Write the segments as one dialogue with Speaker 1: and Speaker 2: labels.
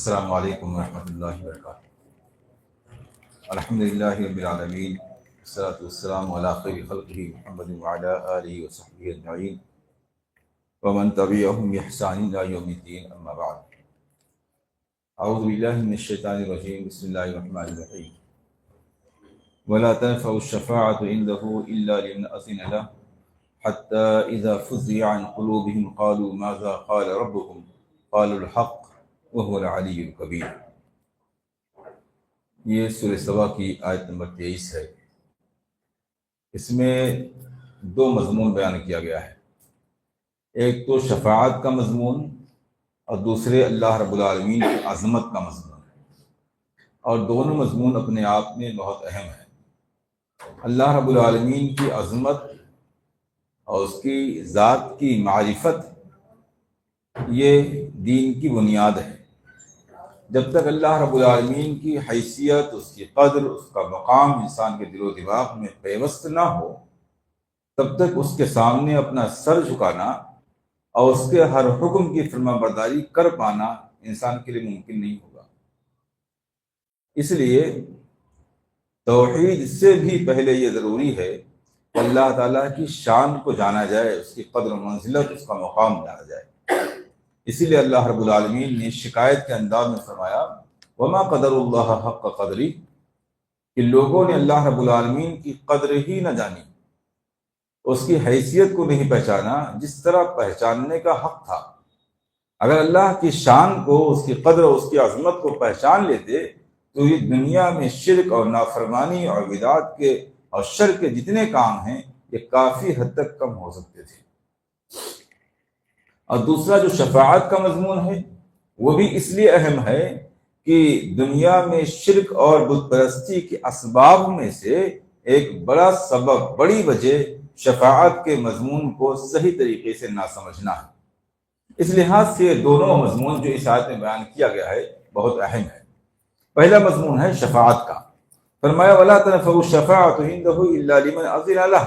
Speaker 1: السلام علیکم ورحمۃ اللہ وبرکاتہ۔ الحمد للہ رب العالمین، والصلاۃ والسلام علی خیر خلقہ محمد وعلی آلہ وصحبہ اجمعین ومن تبعہم بإحسان الی یوم الدین، اما بعد۔ اعوذ باللہ من الشیطان الرجیم، بسم اللہ الرحمن الرحیم۔ ولا تنفع الشفاعة عنده الا لمن اذن له حتى اذا فزع عن قلوبهم قالوا ماذا قال ربكم قالوا الحق وهو العلی الکبیر۔ یہ سورہ سبا کی آیت نمبر 23 ہے۔ اس میں دو مضمون بیان کیا گیا ہے، ایک تو شفاعت کا مضمون اور دوسرے اللہ رب العالمین کی عظمت کا مضمون، اور دونوں مضمون اپنے آپ میں بہت اہم ہیں۔ اللہ رب العالمین کی عظمت اور اس کی ذات کی معرفت یہ دین کی بنیاد ہے۔ جب تک اللہ رب العالمین کی حیثیت، اس کی قدر، اس کا مقام انسان کے دل و دماغ میں پیوست نہ ہو، تب تک اس کے سامنے اپنا سر جھکانا اور اس کے ہر حکم کی فرما برداری کر پانا انسان کے لیے ممکن نہیں ہوگا۔ اس لیے توحید سے بھی پہلے یہ ضروری ہے کہ اللہ تعالیٰ کی شان کو جانا جائے، اس کی قدر و منزلت، اس کا مقام جانا جائے۔ اسی لیے اللہ رب العالمین نے شکایت کے انداز میں فرمایا وما قدر اللہ حق قدری، کہ لوگوں نے اللہ رب العالمین کی قدر ہی نہ جانی، اس کی حیثیت کو نہیں پہچانا جس طرح پہچاننے کا حق تھا۔ اگر اللہ کی شان کو، اس کی قدر اور اس کی عظمت کو پہچان لیتے تو یہ دنیا میں شرک اور نافرمانی اور بدعات کے اور شر کے جتنے کام ہیں یہ کافی حد تک کم ہو سکتے تھے۔ اور دوسرا جو شفاعت کا مضمون ہے وہ بھی اس لیے اہم ہے کہ دنیا میں شرک اور بت پرستی کے اسباب میں سے ایک بڑا سبب، بڑی وجہ شفاعت کے مضمون کو صحیح طریقے سے نہ سمجھنا ہے۔ اس لحاظ سے دونوں مضمون جو اس آیت میں بیان کیا گیا ہے بہت اہم ہے۔ پہلا مضمون ہے شفاعت کا، فرمایا وَلَا تَنْفَعُ الشَّفَاعَةُ عِنْدَهُ إِلَّا لِمَنْ أَذِنَ لَهُ،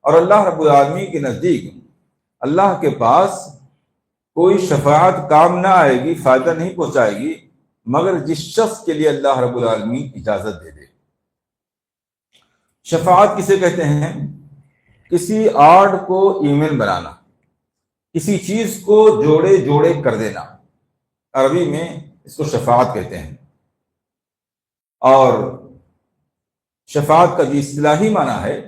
Speaker 1: اور اللہ رب العالمین کے نزدیک، اللہ کے پاس کوئی شفاعت کام نہ آئے گی، فائدہ نہیں پہنچائے گی مگر جس شخص کے لیے اللہ رب العالمین اجازت دے دے۔ شفاعت کسے کہتے ہیں؟ کسی آرٹ کو ایمن بنانا، کسی چیز کو جوڑے جوڑے کر دینا، عربی میں اس کو شفاعت کہتے ہیں۔ اور شفاعت کا جو اصطلاحی معنی ہے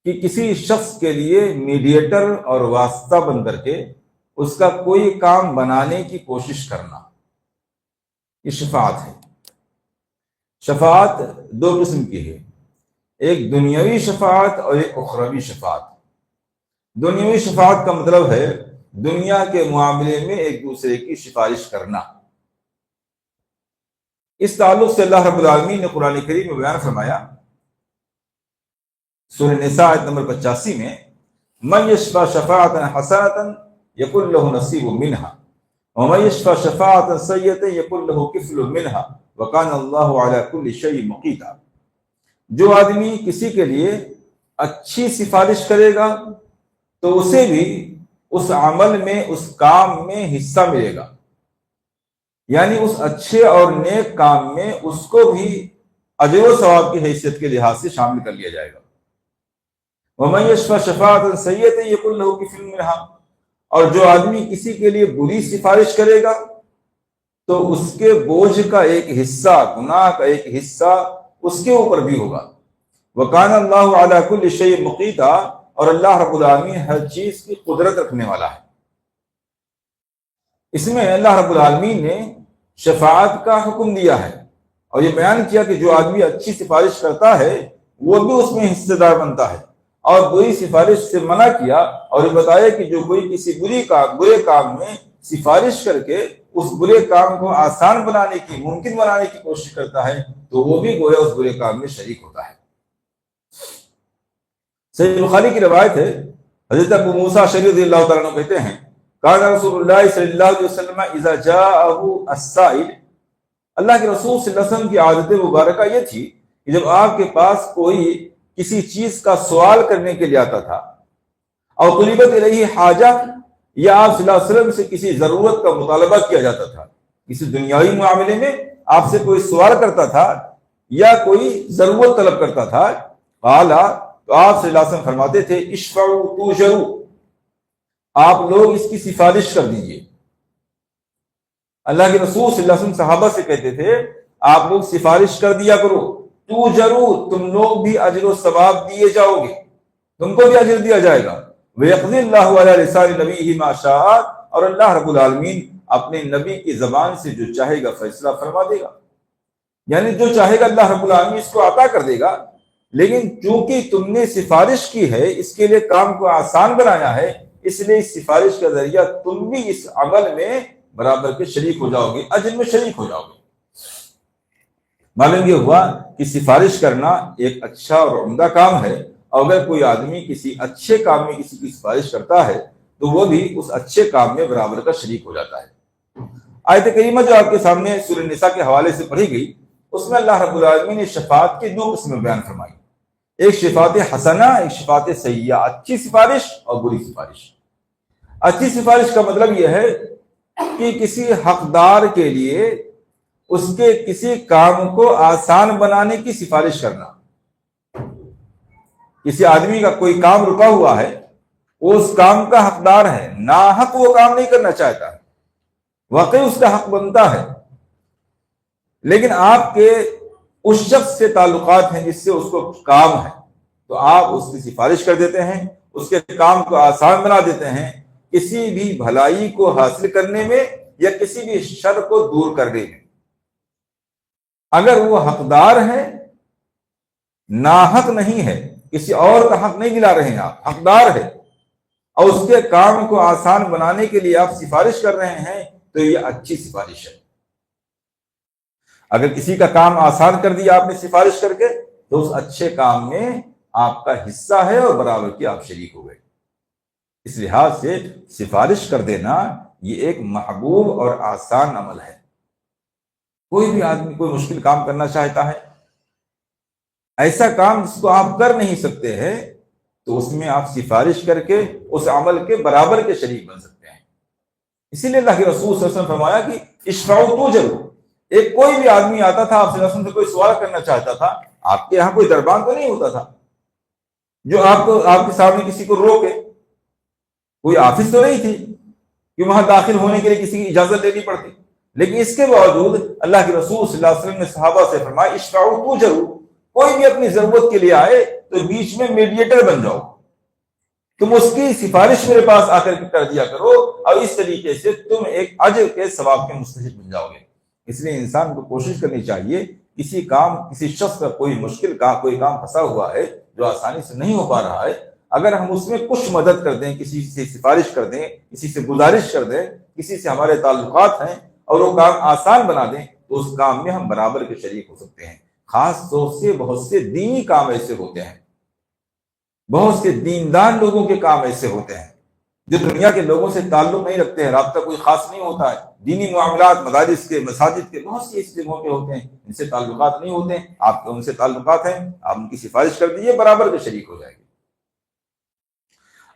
Speaker 1: کہ کسی شخص کے لیے میڈیٹر اور واسطہ بن کر کے اس کا کوئی کام بنانے کی کوشش کرنا، یہ شفاعت ہے۔ شفاعت دو قسم کی ہے، ایک دنیاوی شفاعت اور ایک اخروی شفاعت۔ دنیاوی شفاعت کا مطلب ہے دنیا کے معاملے میں ایک دوسرے کی سفارش کرنا۔ اس تعلق سے اللہ رب العالمین نے قرآن کریم میں بیان فرمایا، سورہ نساء آیت نمبر 85 میں من یشفع شفاعۃ حسنۃ یکن لہ نصیب منہا ومن یشفع شفاعۃ سیئۃ یکن لہ کفل منہا وکان اللہ علی کل شیء مقیتا۔ جو آدمی کسی کے لیے اچھی سفارش کرے گا تو اسے بھی اس عمل میں، اس کام میں حصہ ملے گا، یعنی اس اچھے اور نیک کام میں اس کو بھی اجر و ثواب کی حیثیت کے لحاظ سے شامل کر لیا جائے گا۔ ومن یشفع شفاعۃ سیئۃ یکن لہ کفل منہا، اور جو آدمی کسی کے لیے بری سفارش کرے گا تو اس کے بوجھ کا ایک حصہ، گناہ کا ایک حصہ اس کے اوپر بھی ہوگا۔ وَكَانَ اللَّهُ عَلَى كُلِّ شَيْءٍ مُقِيتًا، اور اللہ رب العالمین ہر چیز کی قدرت رکھنے والا ہے۔ اس میں اللہ رب العالمین نے شفاعت کا حکم دیا ہے اور یہ بیان کیا کہ جو آدمی اچھی سفارش کرتا ہے وہ بھی اس میں حصے دار بنتا ہے، اور بری سفارش سے منع کیا اور یہ بتایا کہ جو کوئی کسی برے کام میں سفارش کر کے اس برے کام کو آسان بنانے کی، ممکن بنانے کی کوشش کرتا ہے تو وہ بھی گویا اس برے کام میں شریک ہوتا ہے۔ صحیح بخاری کی روایت ہے، حضرت ابو موسیٰ اشعری رضی اللہ تعالیٰ عنہ کہتے ہیں کان رسول اللہ صلی اللہ علیہ وسلم اذا جاءہ السائل، اللہ کے رسول صلی اللہ علیہ وسلم کی عادت مبارکہ یہ تھی کہ جب آپ کے پاس کوئی کسی چیز کا سوال کرنے کے لیے آتا تھا، اور طلبت الیہ حاجہ، یا آپ صلی اللہ علیہ وسلم سے کسی ضرورت کا مطالبہ کیا جاتا تھا، کسی دنیاوی معاملے میں آپ سے کوئی سوال کرتا تھا یا کوئی ضرورت طلب کرتا تھا، قالا، تو آپ صلی اللہ علیہ وسلم فرماتے تھے اشفعوا توجروا، آپ لوگ اس کی سفارش کر دیجئے۔ اللہ کے رسول صلی اللہ علیہ وسلم صحابہ سے کہتے تھے آپ لوگ سفارش کر دیا کرو، توجروا، تم لوگ بھی اجر و ثواب دیے جاؤ گے، تم کو بھی اجر دیا جائے گا۔ وَيَقْضِي اللَّهُ عَلَى لِسَانِ نَبِيِّهِ مَا شَاءَ، اور اللہ رب العالمین اپنے نبی کی زبان سے جو چاہے گا فیصلہ فرما دے گا، یعنی جو چاہے گا اللہ رب العالمین اس کو عطا کر دے گا۔ لیکن چونکہ تم نے سفارش کی ہے، اس کے لیے کام کو آسان بنایا ہے، اس لیے اس سفارش کا ذریعہ تم بھی اس عمل میں برابر کے شریک ہو جاؤ گے، اجر میں شریک ہو جاؤ گے۔ معلوم یہ ہوا کہ سفارش کرنا ایک اچھا اور عمدہ کام ہے، اور اگر کوئی آدمی کسی اچھے کام میں کسی کی سفارش کرتا ہے تو وہ بھی اس اچھے کام میں برابر کا شریک ہو جاتا ہے۔ آیت کریمہ جو آپ کے سامنے سورہ نساء کے حوالے سے پڑھی گئی، اس میں اللہ رب العالمین نے شفاعت کے دو قسمیں بیان فرمائی، ایک شفاعت حسنہ، ایک شفاعت سیئہ، اچھی سفارش اور بری سفارش۔ اچھی سفارش کا مطلب یہ ہے کہ کسی حقدار کے لیے اس کے کسی کام کو آسان بنانے کی سفارش کرنا۔ کسی آدمی کا کوئی کام رکا ہوا ہے، وہ اس کام کا حقدار ہے، ناحق وہ کام نہیں کرنا چاہتا ہے، واقعی اس کا حق بنتا ہے، لیکن آپ کے اس شخص سے تعلقات ہیں جس سے اس کو کام ہے، تو آپ اس کی سفارش کر دیتے ہیں، اس کے کام کو آسان بنا دیتے ہیں، کسی بھی بھلائی کو حاصل کرنے میں یا کسی بھی شر کو دور کرنے میں۔ اگر وہ حقدار ہے، ناحق نہیں ہے، کسی اور کا حق نہیں دلا رہے ہیں، آپ حقدار ہے اور اس کے کام کو آسان بنانے کے لیے آپ سفارش کر رہے ہیں، تو یہ اچھی سفارش ہے۔ اگر کسی کا کام آسان کر دیا آپ نے سفارش کر کے، تو اس اچھے کام میں آپ کا حصہ ہے اور برابر کی آپ شریک ہو گئے۔ اس لحاظ سے سفارش کر دینا یہ ایک محبوب اور آسان عمل ہے۔ کوئی بھی آدمی کوئی مشکل کام کرنا چاہتا ہے، ایسا کام جس کو آپ کر نہیں سکتے ہیں، تو اس میں آپ سفارش کر کے اس عمل کے برابر کے شریک بن سکتے ہیں۔ اسی لیے اللہ کے رسول صلی اللہ علیہ وسلم نے فرمایا کہ اشفعوا توجروا۔ ایک کوئی بھی آدمی آتا تھا، آپ صلی اللہ علیہ وسلم سے کوئی سوال کرنا چاہتا تھا، آپ کے یہاں کوئی دربان تو نہیں ہوتا تھا جو آپ کے سامنے کسی کو روکے، کوئی آفس تو نہیں تھی کہ وہاں داخل ہونے کے لیے کسی کی اجازت لینی پڑتی، لیکن اس کے باوجود اللہ کے رسول صلی اللہ علیہ وسلم نے صحابہ سے فرمایا اشفعوا توجروا، کوئی بھی اپنی ضرورت کے لیے آئے تو بیچ میں میڈیٹر بن جاؤ، تم اس کی سفارش میرے پاس آ کر کر دیا کرو، اور اس طریقے سے تم ایک اجر کے ثواب کے مستحق بن جاؤ گے۔ اس لیے انسان کو کوشش کرنی چاہیے، کسی شخص کا کوئی مشکل کوئی کام پھنسا ہوا ہے جو آسانی سے نہیں ہو پا رہا ہے، اگر ہم اس میں کچھ مدد کر دیں، کسی سے سفارش کر دیں، کسی سے گزارش کر دیں، کسی سے ہمارے تعلقات ہیں اور وہ کام آسان بنا دیں، تو اس کام میں ہم برابر کے شریک ہو سکتے ہیں۔ خاص طور سے بہت سے دینی کام ایسے ہوتے ہیں، بہت سے دیندار لوگوں کے کام ایسے ہوتے ہیں جو دنیا کے لوگوں سے تعلق نہیں رکھتے ہیں، رابطہ کوئی خاص نہیں ہوتا ہے، دینی معاملات مدارس کے، مساجد کے، بہت سی ایسی جگہوں کے ہوتے ہیں، ان سے تعلقات نہیں ہوتے ہیں، آپ کو ان سے تعلقات ہیں، آپ ان کی سفارش کر دیجیے، برابر کے شریک ہو جائے گی۔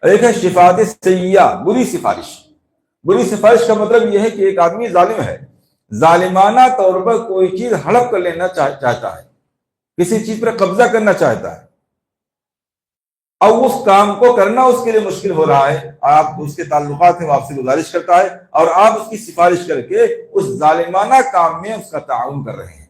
Speaker 1: ایک ہے شفاعت سیئہ، بری سفارش۔ بری سفارش کا مطلب یہ ہے کہ ایک آدمی ظالم ہے، ظالمانہ طور پر کوئی چیز ہڑپ کر لینا چاہتا ہے، کسی چیز پر قبضہ کرنا چاہتا ہے، اور اس کام کو کرنا اس کے لیے مشکل ہو رہا ہے، آپ اس کے تعلقات ہیں، وہ آپ سے گزارش کرتا ہے اور آپ اس کی سفارش کر کے اس ظالمانہ کام میں اس کا تعاون کر رہے ہیں۔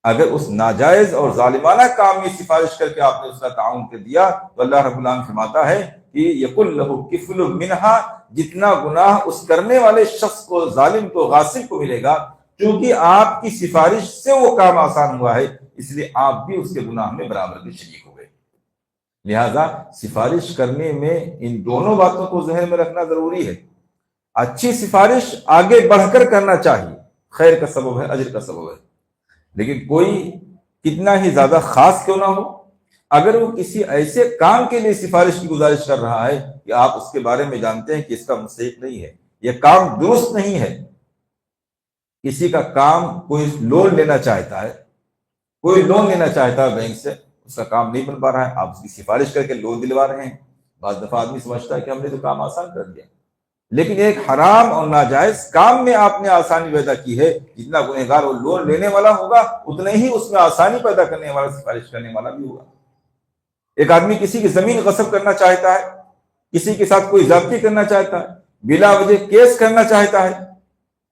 Speaker 1: اگر اس ناجائز اور ظالمانہ کام میں سفارش کر کے آپ نے اس کا تعاون کر دیا، تو اللہ رب العالمین فرماتا ہے کہ یقل لہ کفل منہا، جتنا گناہ اس کرنے والے شخص کو، ظالم کو، غاصب کو ملے گا، چونکہ آپ کی سفارش سے وہ کام آسان ہوا ہے، اس لیے آپ بھی اس کے گناہ میں برابر کے شریک ہو گئے۔ لہذا سفارش کرنے میں ان دونوں باتوں کو ذہن میں رکھنا ضروری ہے۔ اچھی سفارش آگے بڑھ کر کرنا چاہیے، خیر کا سبب ہے، اجر کا سبب ہے، لیکن کوئی کتنا ہی زیادہ خاص کیوں نہ ہو، اگر وہ کسی ایسے کام کے لیے سفارش کی گزارش کر رہا ہے کہ آپ اس کے بارے میں جانتے ہیں کہ اس کا مستحق نہیں ہے، یہ کام درست نہیں ہے، کسی کا کام کوئی لون لینا چاہتا ہے، کوئی لون لینا چاہتا ہے بینک سے، اس کا کام نہیں بن پا رہا ہے، آپ اس کی سفارش کر کے لون دلوا رہے ہیں، بعض دفعہ آدمی سمجھتا ہے کہ ہم نے تو کام آسان کر دیا، لیکن ایک حرام اور ناجائز کام میں آپ نے آسانی پیدا کی ہے، جتنا گنہگار وہ لون لینے والا ہوگا اتنا ہی اس میں آسانی پیدا کرنے والا، سفارش کرنے والا بھی ہوگا۔ ایک آدمی کسی کی زمین غصب کرنا چاہتا ہے، کسی کے ساتھ کوئی زیادتی کرنا چاہتا ہے، بلا وجہ کیس کرنا چاہتا ہے،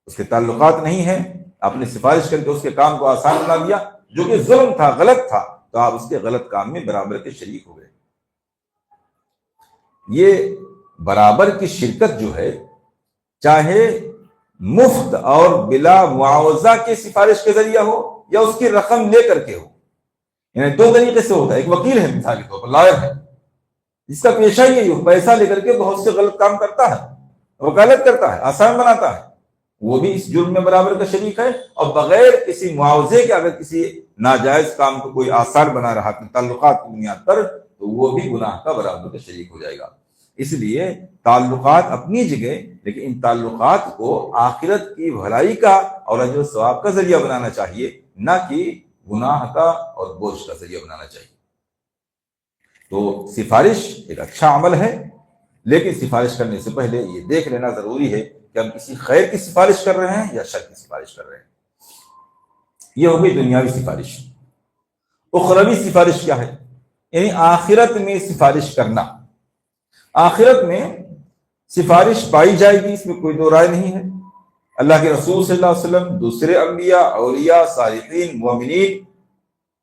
Speaker 1: اس کے تعلقات نہیں ہیں، آپ نے سفارش کر کے اس کے کام کو آسان بنا دیا، جو کہ ظلم تھا، غلط تھا، تو آپ اس کے غلط کام میں برابر کے شریک ہو گئے۔ یہ برابر کی شرکت جو ہے، چاہے مفت اور بلا معاوضہ کی سفارش کے ذریعہ ہو یا اس کی رقم لے کر کے ہو، یعنی دو طریقے سے ہوتا ہے۔ ایک وکیل ہے، مثال کے طور پر لائر ہے، جس کا پیشہ یہی ہو، پیسہ لے کر کے بہت سے غلط کام کرتا ہے، وکالت کرتا ہے، آسان بناتا ہے، وہ بھی اس جرم میں برابر کا شریک ہے۔ اور بغیر کسی معاوضے کے اگر کسی ناجائز کام کو کوئی آسان بنا رہا ہے تعلقات کی بنیاد پر، تو وہ بھی گناہ کا برابر کا شریک ہو جائے گا۔ اس لیے تعلقات اپنی جگہ، لیکن ان تعلقات کو آخرت کی بھلائی کا اور اجر و ثواب کا ذریعہ بنانا چاہیے، نہ کہ گناہ کا اور بوجھ کا ذریعہ بنانا چاہیے۔ تو سفارش ایک اچھا عمل ہے، لیکن سفارش کرنے سے پہلے یہ دیکھ لینا ضروری ہے کہ ہم کسی خیر کی سفارش کر رہے ہیں یا شر کی سفارش کر رہے ہیں۔ یہ ہو گئی دنیاوی سفارش۔ اخروی سفارش کیا ہے؟ یعنی آخرت میں سفارش کرنا۔ آخرت میں سفارش پائی جائے گی، اس میں کوئی دو رائے نہیں ہے۔ اللہ کے رسول صلی اللہ علیہ وسلم، دوسرے انبیاء، اولیاء، صالحین، مومنین،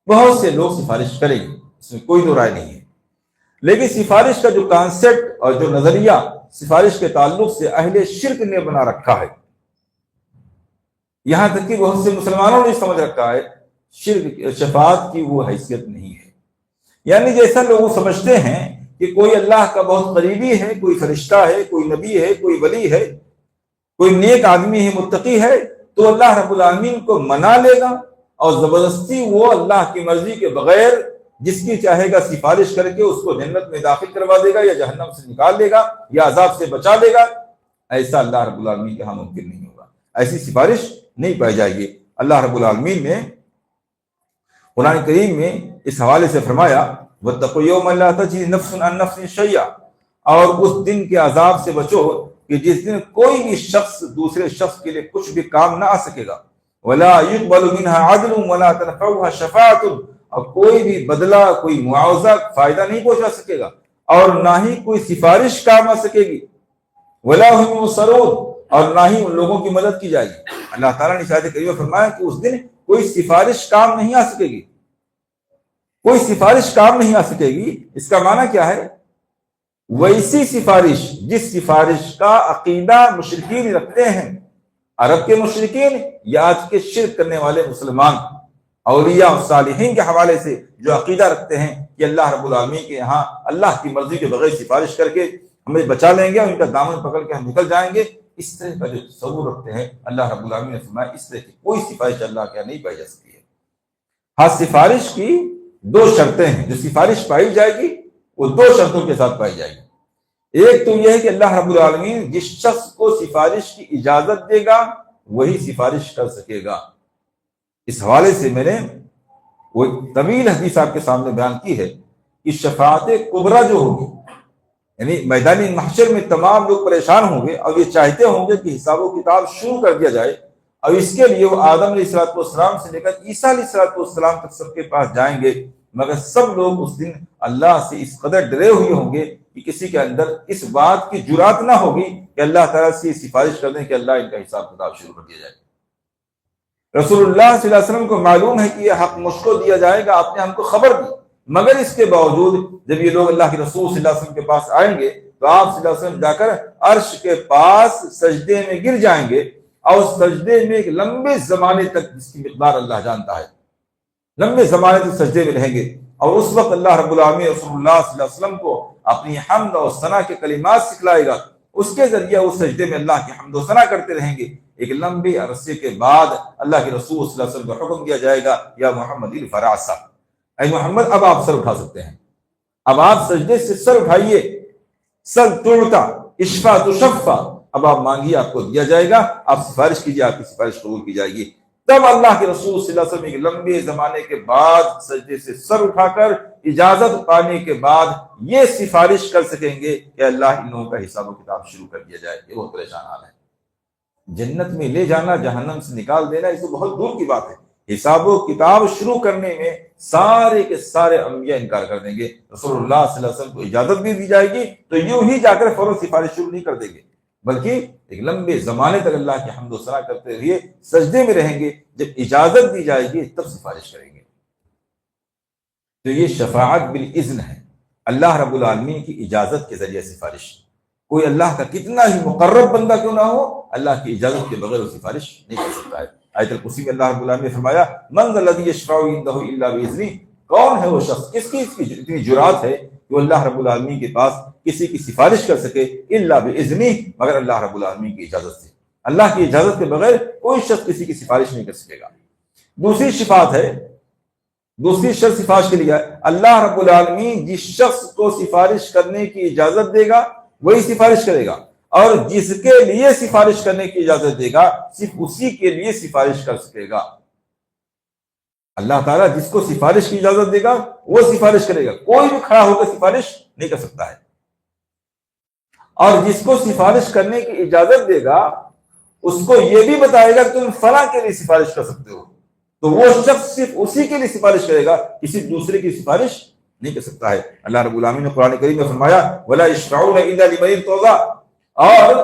Speaker 1: بہت سے لوگ سفارش کریں گے، اس میں کوئی دو رائے نہیں ہے۔ لیکن سفارش کا جو کانسیپٹ اور جو نظریہ سفارش کے تعلق سے اہل شرک نے بنا رکھا ہے، یہاں تک کہ بہت سے مسلمانوں نے سمجھ رکھا ہے شرک شفاعت کی وہ حیثیت نہیں ہے۔ یعنی جیسا لوگ سمجھتے ہیں کہ کوئی اللہ کا بہت قریبی ہے، کوئی فرشتہ ہے، کوئی نبی ہے، کوئی ولی ہے، کوئی نیک آدمی ہے، متقی ہے، تو اللہ رب العالمین کو منا لے گا اور زبردستی وہ اللہ کی مرضی کے بغیر جس کی چاہے گا سفارش کر کے اس کو جنت میں داخل کروا دے گا، یا جہنم سے نکال لے گا، یا عذاب سے بچا لے گا۔ ایسا اللہ رب العالمین کے ہاں ممکن نہیں ہوگا، ایسی سفارش نہیں پائی جائے گی۔ اللہ رب العالمین نے قرآن کریم میں اس حوالے سے فرمایا، وَاتَّقُوا يَوْمًا لَا تَجْزِي نَفْسٌ عَن نَفْسٍ شَيْئًا، اور اس دن کے عذاب سے بچو کہ جس دن کوئی بھی شخص دوسرے شخص کے لیے کچھ بھی کام نہ آ سکے گا۔ وَلَا يُقْبَلُ مِنْهَا عَدْلٌ وَلَا تَنْفَعُهَا شَفَاعَةٌ، اور کوئی بھی بدلہ، کوئی معاوضہ فائدہ نہیں پہنچا سکے گا، اور نہ ہی کوئی سفارش کام آ سکے گی۔ وَلَا هُمْ يُنصَرُونَ، اور نہ ہی ان لوگوں کی مدد کی جائے گی۔ اللہ تعالیٰ نے آیت کریمہ فرمایا کہ اس دن کوئی سفارش کام نہیں آ سکے گی، کوئی سفارش کام نہیں آ سکے گی۔ اس کا معنی کیا ہے؟ ویسی سفارش جس سفارش کا عقیدہ مشرکین رکھتے ہیں، عرب کے مشرکین یا آج کے شرک کرنے والے مسلمان، اولیاء اور صالحین کے حوالے سے جو عقیدہ رکھتے ہیں کہ اللہ رب العالمین کے یہاں اللہ کی مرضی کے بغیر سفارش کر کے ہمیں بچا لیں گے اور ان کا دامن پکڑ کے ہم نکل جائیں گے، اس طرح کا جو تصور رکھتے ہیں، اللہ رب العالمین نے فرمایا اس طرح کی کوئی سفارش اللہ کے یہاں نہیں پائی جا سکتی ہے۔ ہاں، سفارش کی دو شرطیں ہیں، جو سفارش پائی جائے گی وہ دو شرطوں کے ساتھ پائی جائے گی۔ ایک تو یہ ہے کہ اللہ رب العالمین جس شخص کو سفارش کی اجازت دے گا وہی سفارش کر سکے گا۔ اس حوالے سے میں نے وہ طویل حدیث آپ کے سامنے بیان کی ہے کہ شفاعت کبریٰ جو ہوگی، یعنی میدان محشر میں تمام لوگ پریشان ہوں گے اور یہ چاہتے ہوں گے کہ حساب و کتاب شروع کر دیا جائے، اور اس کے لیے وہ آدم علیہ السلام سے لے کر عیسیٰ علیہ السلام تک سب کے پاس جائیں گے، مگر سب لوگ اس دن اللہ سے اس قدر ڈرے ہوئے ہوں گے کہ کسی کے اندر اس بات کی جرات نہ ہوگی کہ اللہ تعالیٰ سے سفارش کر دیں کہ اللہ ان کا حساب کتاب شروع کر دیا جائے۔ رسول اللہ صلی اللہ علیہ وسلم کو معلوم ہے کہ یہ حق مجھ کو دیا جائے گا، آپ نے ہم کو خبر دی، مگر اس کے باوجود جب یہ لوگ اللہ کے رسول صلی اللہ علیہ وسلم کے پاس آئیں گے تو آپ صلی اللہ علیہ وسلم جا کر عرش کے پاس سجدے میں گر جائیں گے، اور سجدے میں ایک لمبے زمانے تک، جس کی مقدار اللہ جانتا ہے، لمبے زمانے تک سجدے میں رہیں گے، اور اس وقت اللہ رب العالمین رسول اللہ صلی اللہ علیہ وسلم کو اپنی حمد اور ثنا کے کلمات سکھلائے گا، اس کے ذریعے وہ سجدے میں اللہ کی حمد و ثنا کرتے رہیں گے۔ ایک لمبے عرصے کے بعد اللہ کے رسول صلی اللہ علیہ وسلم کو حکم دیا جائے گا، یا محمد ارفع رأسک، اے محمد اب آپ سر اٹھا سکتے ہیں، اب آپ سجدے سے سر اٹھائیے، سل تعطی اشفع تشفع، اب آپ مانگیے آپ کو دیا جائے گا، آپ سفارش کیجیے آپ کی سفارش قبول کی جائے گی۔ تب اللہ کے رسول صلی اللہ علیہ وسلم ایک لمبے زمانے کے بعد سجدے سے سر اٹھا کر اجازت پانے کے بعد یہ سفارش کر سکیں گے کہ اللہ ان لوگوں کا حساب و کتاب شروع کر دیا جائے. یہ بہت پریشان حال ہے. جنت میں لے جانا، جہنم سے نکال دینا، اس کو بہت دور کی بات ہے. حساب و کتاب شروع کرنے میں سارے کے سارے انبیاء انکار کر دیں گے. رسول اللہ صلی اللہ علیہ وسلم کو اجازت بھی دی جائے گی تو یوں ہی جا کر فوراً سفارش شروع نہیں کر دیں گے، بلکہ ایک لمبے زمانے تک اللہ کی حمد و ثنا کرتے ہوئے سجدے میں رہیں گے. جب اجازت دی جائے گی تب سفارش کریں گے. تو یہ شفاعت بالاذن ہے، اللہ رب العالمین کی اجازت کے ذریعے سفارش. کوئی اللہ کا کتنا ہی مقرب بندہ کیوں نہ ہو، اللہ کی اجازت کے بغیر وہ سفارش نہیں کر سکتا ہے. آیت الکرسی میں اللہ رب العالمین نے فرمایا من ذا الذی یشفع عنده الا باذنہ، کون ہے وہ شخص، کس کی اتنی جرات ہے کہ وہ اللہ رب العالمین کے پاس کسی کی سفارش کر سکے، الا باذنہ، مگر اللہ رب العالمین کی اجازت سے. اللہ کی اجازت کے بغیر کوئی شخص کسی کی سفارش نہیں کر سکے گا. دوسری شفاعت ہے، دوسری شخص سفارش کے لیے اللہ رب العالمین جس شخص کو سفارش کرنے کی اجازت دے گا وہی سفارش کرے گا، اور جس کے لیے سفارش کرنے کی اجازت دے گا صرف اسی کے لیے سفارش کر سکے گا. اللہ تعالیٰ جس کو سفارش کی اجازت دے گا وہ سفارش کرے گا، کوئی بھی کھڑا ہو کر سفارش نہیں کر سکتا ہے. اور جس کو سفارش کرنے کی اجازت دے گا اس کو یہ بھی بتائے گا کہ تم فلاں کے لیے سفارش کر سکتے ہو، تو وہ شخص صرف اسی کے لیے سفارش کرے گا، کسی دوسرے کی سفارش نہیں کر سکتا ہے. اللہ رب العالمین نے قرآن کریم میں فرمایا وَلَا يَشْفَعُونَ إِلَّا لِمَنِ ارْتَضَىٰ، اور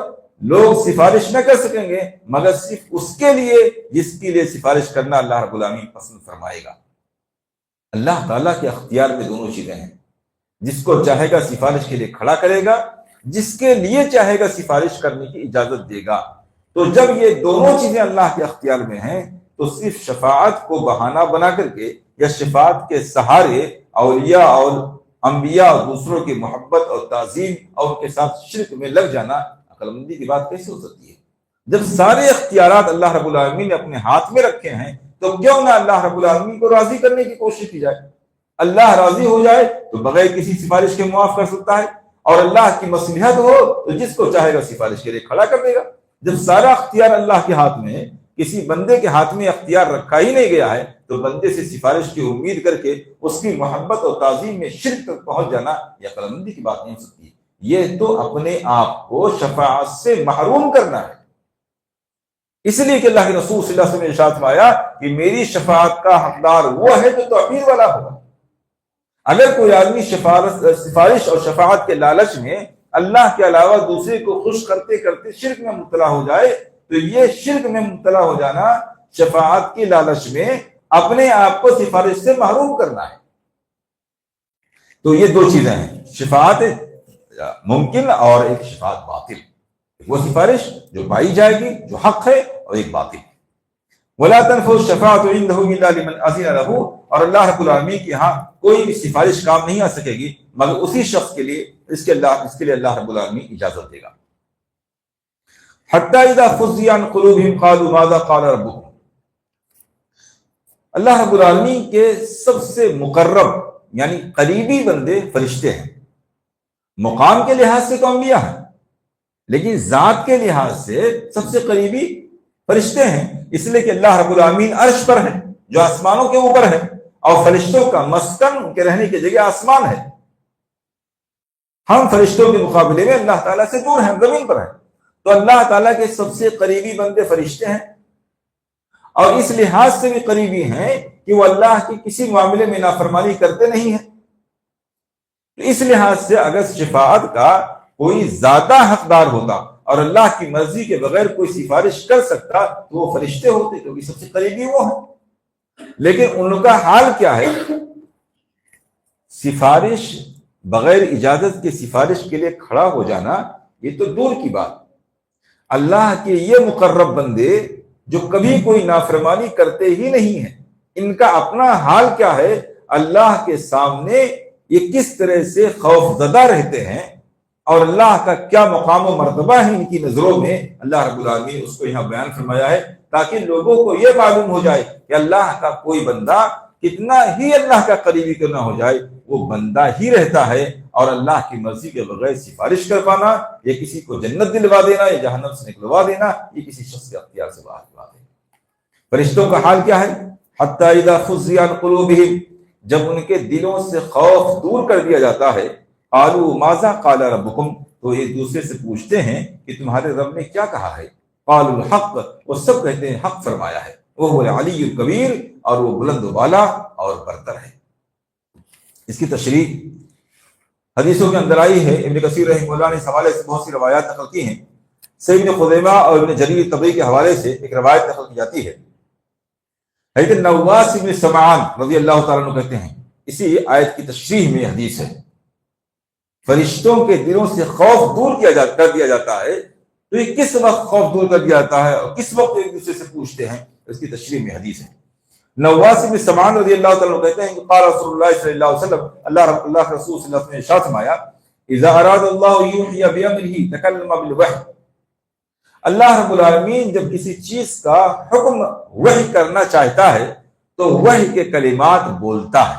Speaker 1: لوگ سفارش نہ کر سکیں گے مگر صرف اس کے لیے جس کے لیے سفارش کرنا اللہ رب العالمین پسند فرمائے گا. اللہ تعالیٰ کے اختیار میں دونوں چیزیں ہیں، جس کو چاہے گا سفارش کے لیے کھڑا کرے گا، جس کے لیے چاہے گا سفارش کرنے کی اجازت دے گا. تو جب یہ دونوں چیزیں اللہ کے اختیار میں ہیں تو صرف شفاعت کو بہانہ بنا کر کے یا شفاعت کے سہارے اولیاء اور انبیاء اور دوسروں کی محبت اور تعظیم اور ان کے ساتھ شرک میں لگ جانا عقل مندی کی بات کیسے ہو سکتی ہے؟ جب سارے اختیارات اللہ رب العالمین نے اپنے ہاتھ میں رکھے ہیں تو کیوں نہ اللہ رب العالمین کو راضی کرنے کی کوشش کی جائے. اللہ راضی ہو جائے تو بغیر کسی سفارش کے معاف کر سکتا ہے، اور اللہ کی مصلحت ہو تو جس کو چاہے گا سفارش کے لیے کھڑا کر دے گا. جب سارا اختیار اللہ کے ہاتھ میں ہے، کسی بندے کے ہاتھ میں اختیار رکھا ہی نہیں گیا ہے، تو بندے سے سفارش کی امید کر کے اس کی محبت اور تعظیم میں شرک تک پہنچ جانا یہ عقل مندی کی بات نہیں ہو سکتی. یہ تو اپنے آپ کو شفاعت سے محروم کرنا ہے. اس لیے کہ اللہ کے رسول صلی اللہ علیہ وسلم نے ارشاد فرمایا کہ میری شفاعت کا حقدار وہ ہے جو توحید والا ہوگا. اگر کوئی آدمی سفارش اور شفاعت کے لالچ میں اللہ کے علاوہ دوسرے کو خوش کرتے کرتے شرک میں مبتلا ہو جائے تو یہ شرک میں مبتلا ہو جانا شفاعت کی لالچ میں اپنے آپ کو سفارش سے محروم کرنا ہے. تو یہ دو چیزیں ہیں، شفاعت ممکن اور ایک شفاعت باطل. وہ سفارش جو پائی جائے گی جو حق ہے، اور ایک باطل. وَلَا تَنْفَعُ الشَّفَاعَةُ عِنْدَهُ إِلَّا لِمَنْ أَذِنَ لَهُ، اور اللہ رب العالمین کے ہاں کوئی بھی سفارش کام نہیں آ سکے گی مگر اسی شخص کے لیے اس کے لیے اللہ رب العالمین اجازت دے گا. حَتَّى إِذَا فُزِّعَ عَنْ قُلُوبِهِمْ قَالُوا مَاذَا قَالَ رَبُّكُمْ. اللہ رب العالمین کے سب سے مقرب یعنی قریبی بندے فرشتے ہیں. مقام کے لحاظ سے تو انبیاء ہیں، لیکن ذات کے لحاظ سے سب سے قریبی فرشتے ہیں، اس لیے کہ اللہ رب العالمین عرش پر ہے جو آسمانوں کے اوپر ہے، اور فرشتوں کا مسکن ان کے رہنے کی جگہ آسمان ہے. ہم فرشتوں کے مقابلے میں اللہ تعالیٰ سے دور ہیں، زمین پر ہیں. تو اللہ تعالیٰ کے سب سے قریبی بندے فرشتے ہیں، اور اس لحاظ سے بھی قریبی ہیں کہ وہ اللہ کی کسی معاملے میں نافرمانی کرتے نہیں ہیں. تو اس لحاظ سے اگر شفاعت کا کوئی زیادہ حقدار ہوتا اور اللہ کی مرضی کے بغیر کوئی سفارش کر سکتا تو وہ فرشتے ہوتے، کیونکہ سب سے قریبی وہ ہیں. لیکن ان کا حال کیا ہے؟ سفارش بغیر اجازت کے سفارش کے لیے کھڑا ہو جانا یہ تو دور کی بات. اللہ کے یہ مقرب بندے جو کبھی کوئی نافرمانی کرتے ہی نہیں ہیں، ان کا اپنا حال کیا ہے؟ اللہ کے سامنے یہ کس طرح سے خوف زدہ رہتے ہیں، اور اللہ کا کیا مقام و مرتبہ ہے ان کی نظروں میں. اللہ رب العالمین اس کو یہاں بیان فرمایا ہے تاکہ لوگوں کو یہ معلوم ہو جائے کہ اللہ کا کوئی بندہ کتنا ہی اللہ کا قریبی کیوں نہ ہو جائے، وہ بندہ ہی رہتا ہے. اور اللہ کی مرضی کے بغیر سفارش کر پانا، یا کسی کو جنت دلوا دینا یا جہنم سے نکلوا دینا، یہ کسی شخص کے اختیار سے باہر کی بات ہے. فرشتوں کا حال کیا ہے؟ حتی اذا فزع عن قلوبہم، جب ان کے دلوں سے خوف دور کر دیا جاتا ہے، قالوا ماذا قال ربکم، تو ایک دوسرے سے پوچھتے ہیں کہ تمہارے رب نے کیا کہا ہے؟ قالوا الحق، وہ سب کہتے ہیں حق فرمایا ہے، وہ العلی الکبیر، اور وہ بلند و بالا اور برتر ہے۔ اس کی تشریح حدیثوں کے اندر آئی ہے، ابن کثیر رحمہ اللہ نے اس حوالے سے بہت سی روایات نقل کی ہیں۔ سعید بن خزیمہ اور ابن جریر طبری کے حوالے سے ایک روایت نقل کی جاتی ہے، حضرت نواس بن سمعان رضی اللہ تعالیٰ عنہ کہتے ہیں، اسی آیت کی تشریح میں حدیث ہے، فرشتوں کے دلوں سے خوف دور کر دیا جاتا ہے، تو یہ کس وقت خوف دور کر دیا جاتا ہے اور کس وقت ایک دوسرے سے پوچھتے ہیں، اس کی تشریح میں حدیث ہے۔ نواس بن سمعان رضی اللہ تعالیٰ عنہ کہتے ہیں کہ قال رسول اللہ صلی اللہ علیہ وسلم، اللہ رسول صلی اللہ علیہ وسلم نے ارشاد فرمایا، اذا اراد اللہ یوحی بامرہ تکلم بالوحی، اللہ رب العالمین جب کسی چیز کا حکم وحی کرنا چاہتا ہے تو وحی کے کلمات بولتا ہے،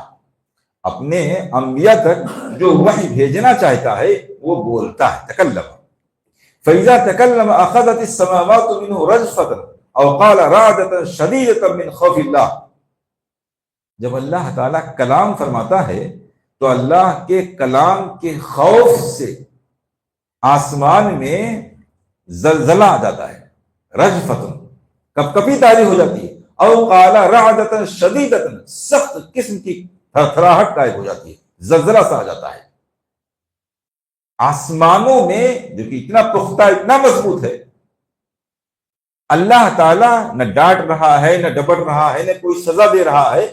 Speaker 1: اپنے انبیاء تک جو وحی بھیجنا چاہتا ہے وہ بولتا ہے، تکلم۔ فَإِذَا تَكَلَّمَ أَخَذَتِ السَّمَاوَاتُ مِنْهُ رَجْفَةً أَوْ قَالَ رَعْدَةً شَدِيدَةً مِنْ خَوْفِ اللَّهِ، جب اللہ تعالیٰ کلام فرماتا ہے تو اللہ کے کلام کے خوف سے آسمان میں زلزلہ آ جاتا ہے، رجفتن، کپکپی تاری ہو جاتی ہے، او قال رعدۃ شدیدۃ، سخت قسم کی تھرتھراہٹ قائم ہو جاتی ہے، زلزلہ سا آ جاتا ہے آسمانوں میں، جو کہ اتنا پختہ اتنا مضبوط ہے۔ اللہ تعالیٰ نہ ڈانٹ رہا ہے، نہ ڈبٹ رہا ہے، نہ کوئی سزا دے رہا ہے،